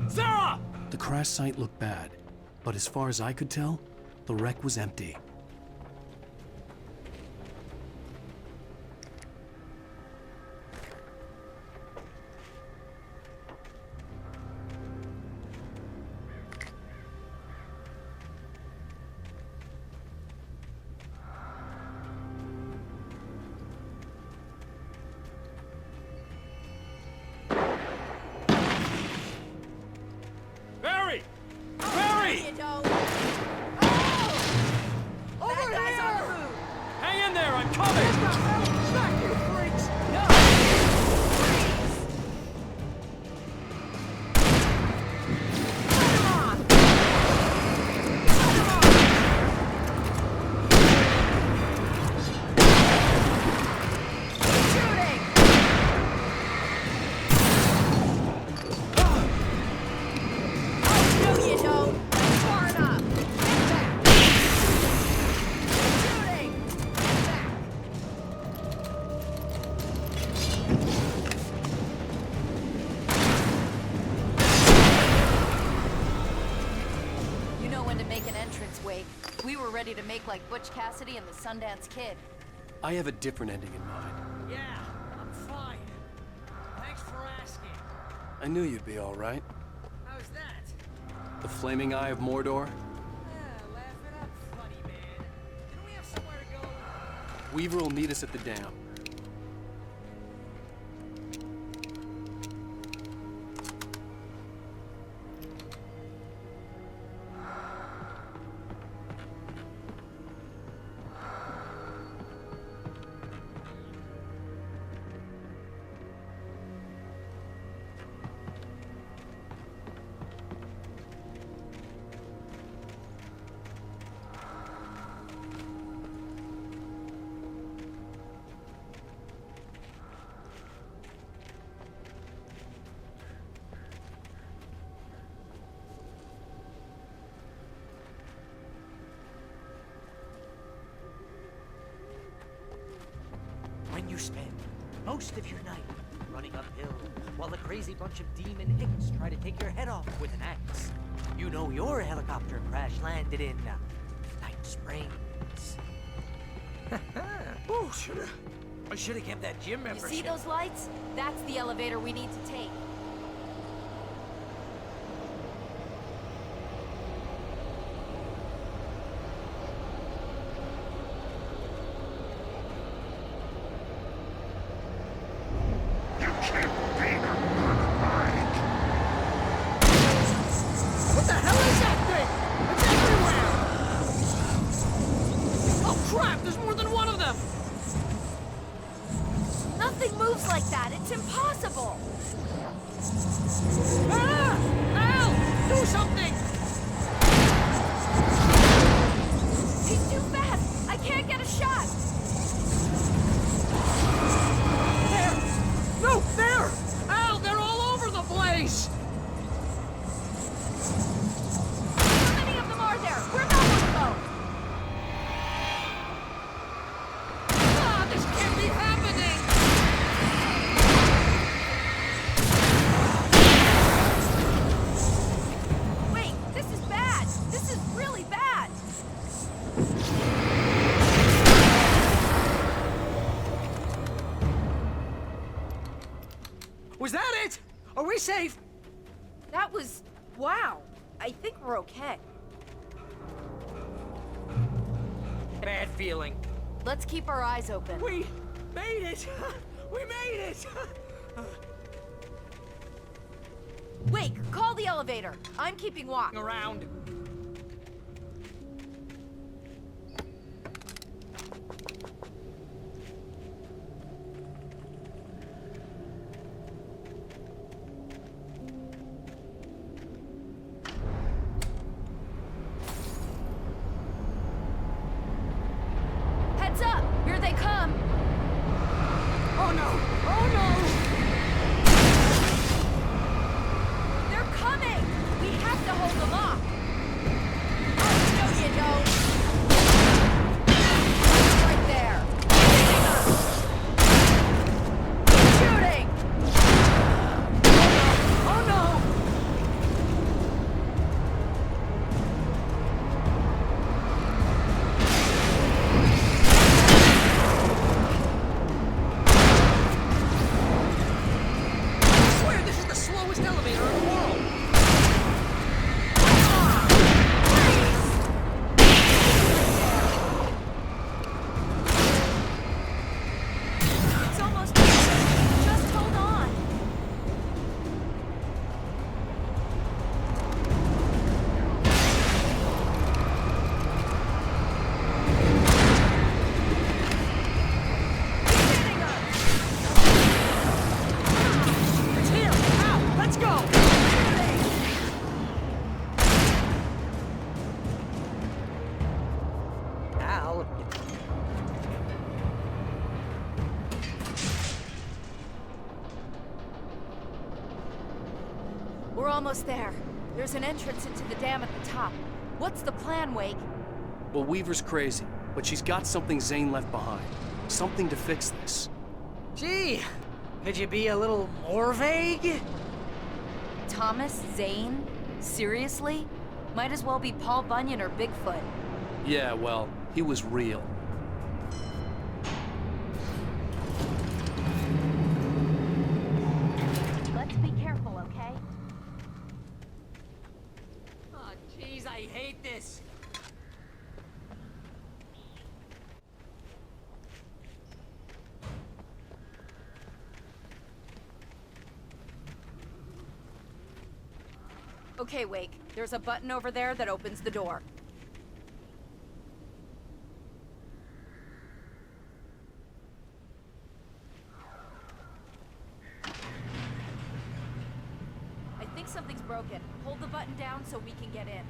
Sarah! The crash site looked bad, but as far as I could tell, the wreck was empty. Barry! Barry! Hang in there, I'm coming! Back, you freaks! We were ready to make like Butch Cassidy and the Sundance Kid. I have a different ending in mind. Yeah, I'm fine. Thanks for asking. I knew you'd be all right. How's that? The flaming eye of Mordor? Laugh it up, funny man. Can we have somewhere to go? Weaver will meet us at the dam. When you spend most of your night running heading uphill, while a crazy bunch of demon hicks try to take your head off with an axe. You know your helicopter crash landed in Night Springs. Oh, I should have kept that gym membership. You see those lights? That's the elevator we need to take. What the hell is that thing? It's everywhere! Oh crap, there's more than one of them! Nothing moves like that. It's impossible. Ah! Al! Do something! He's too fast. I can't get a shot. There! No, there! Al, they're all over the place! How many of them are there? Where'd that one go? Ah, this can't be happening! Wait, this is bad. This is really bad. Was that it? Are we safe? That was... wow. I think we're okay. Bad feeling. Let's keep our eyes open. We made it! We made it! Wake, call the elevator. I'm keeping watch. Around. Heads up! Here they come! Oh no! Oh no! They're coming! We have to hold them off! Oh, no you don't! Right there! Shooting! Oh no! I swear this is the slowest elevator in the world! It's almost there. Just hold on. He's hitting us! It's here! Now, let's go! Al. We're almost there. There's an entrance into the dam at the top. What's the plan, Wake? Well, Weaver's crazy, but she's got something Zane left behind. Something to fix this. Gee, could you be a little more vague? Thomas Zane? Seriously? Might as well be Paul Bunyan or Bigfoot. Yeah, well, he was real. Let's be careful, okay? Oh, jeez, I hate this. Okay, Wake. There's a button over there that opens the door. I think something's broken. Hold the button down so we can get in.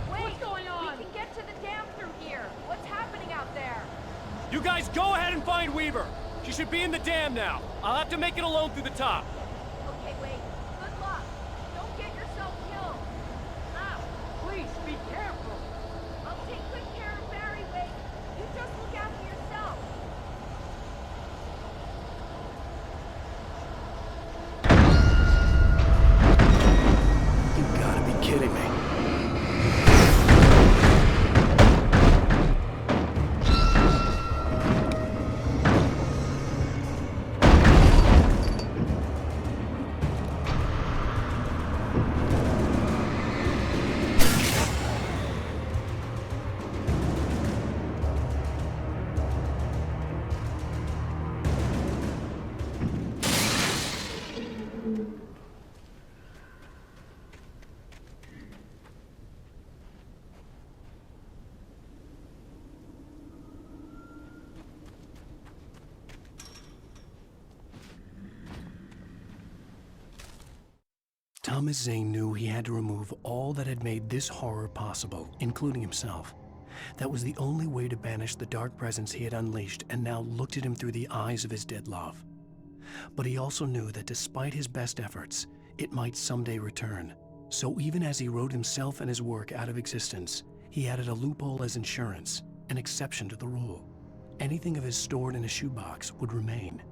What's going on? We can get to the dam through here. What's happening out there? You guys go ahead and find Weaver. She should be in the dam now. I'll have to make it alone through the top. Okay, wait. Good luck. Don't get yourself killed. Please, be careful. Thomas Zane knew he had to remove all that had made this horror possible, including himself. That was the only way to banish the dark presence he had unleashed and now looked at him through the eyes of his dead love. But he also knew that despite his best efforts, it might someday return. So even as he wrote himself and his work out of existence, he added a loophole as insurance, an exception to the rule. Anything of his stored in a shoebox would remain.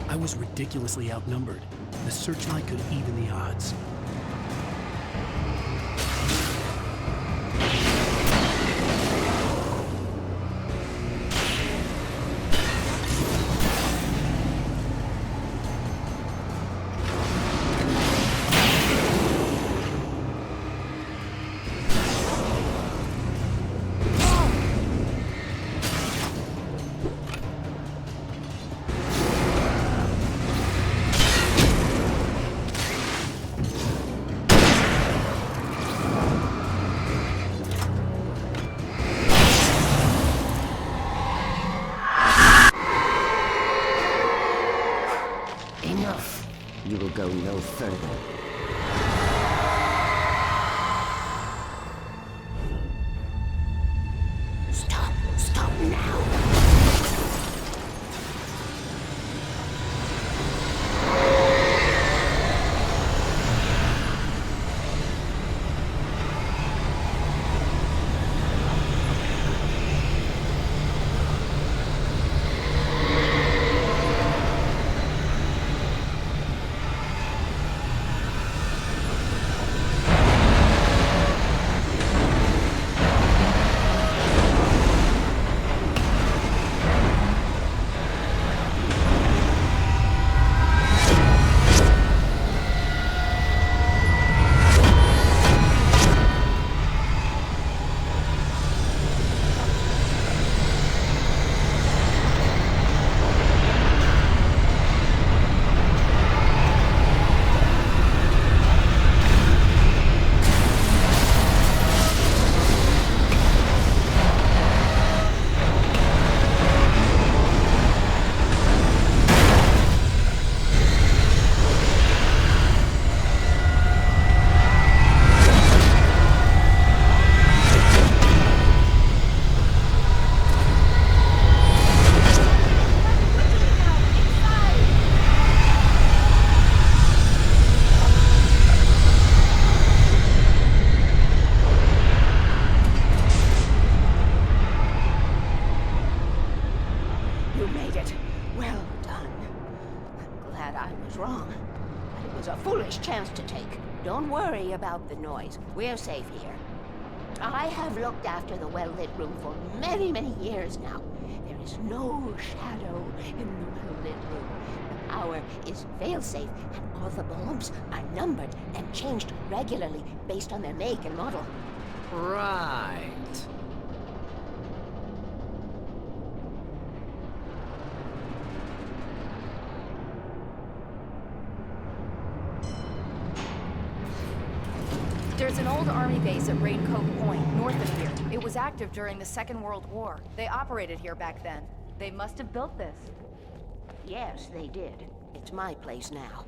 I was ridiculously outnumbered. The searchlight could even the odds. Enough. You will go no further. Stop now. You made it. Well done. I'm glad I was wrong. But it was a foolish chance to take. Don't worry about the noise. We're safe here. I have looked after the well-lit room for many, many years now. There is no shadow in the well-lit room. The power is fail-safe, and all the bulbs are numbered and changed regularly based on their make and model. Right. There's an old army base at Raincoat Point, north of here. It was active during the Second World War. They operated here back then. They must have built this. Yes, they did. It's my place now.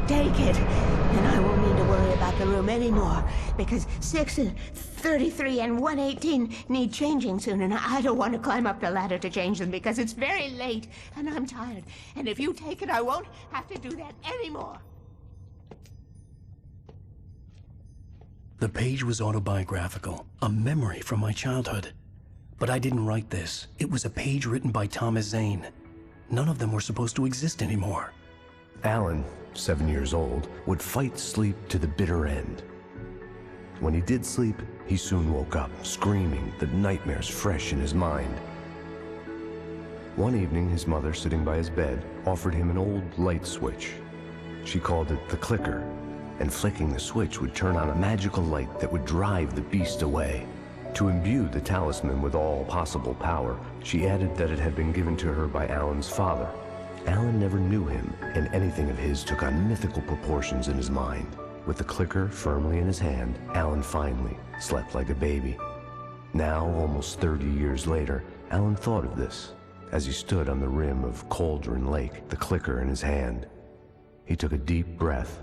Take it, and I won't need to worry about the room anymore, because 6 and 33 and 118 need changing soon, and I don't want to climb up the ladder to change them because it's very late, and I'm tired. And if you take it, I won't have to do that anymore. The page was autobiographical, a memory from my childhood. But I didn't write this. It was a page written by Thomas Zane. None of them were supposed to exist anymore. Alan, 7 years old, would fight sleep to the bitter end. When he did sleep, he soon woke up, screaming, the nightmares fresh in his mind. One evening, his mother, sitting by his bed, offered him an old light switch. She called it the clicker, and flicking the switch would turn on a magical light that would drive the beast away. To imbue the talisman with all possible power, she added that it had been given to her by Alan's father. Alan never knew him, and anything of his took on mythical proportions in his mind. With the clicker firmly in his hand, Alan finally slept like a baby. Now, almost 30 years later, Alan thought of this as he stood on the rim of Cauldron Lake, the clicker in his hand. He took a deep breath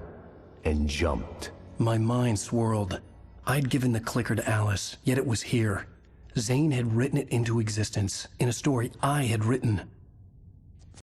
and jumped. My mind swirled. I'd given the clicker to Alice, yet it was here. Zane had written it into existence in a story I had written.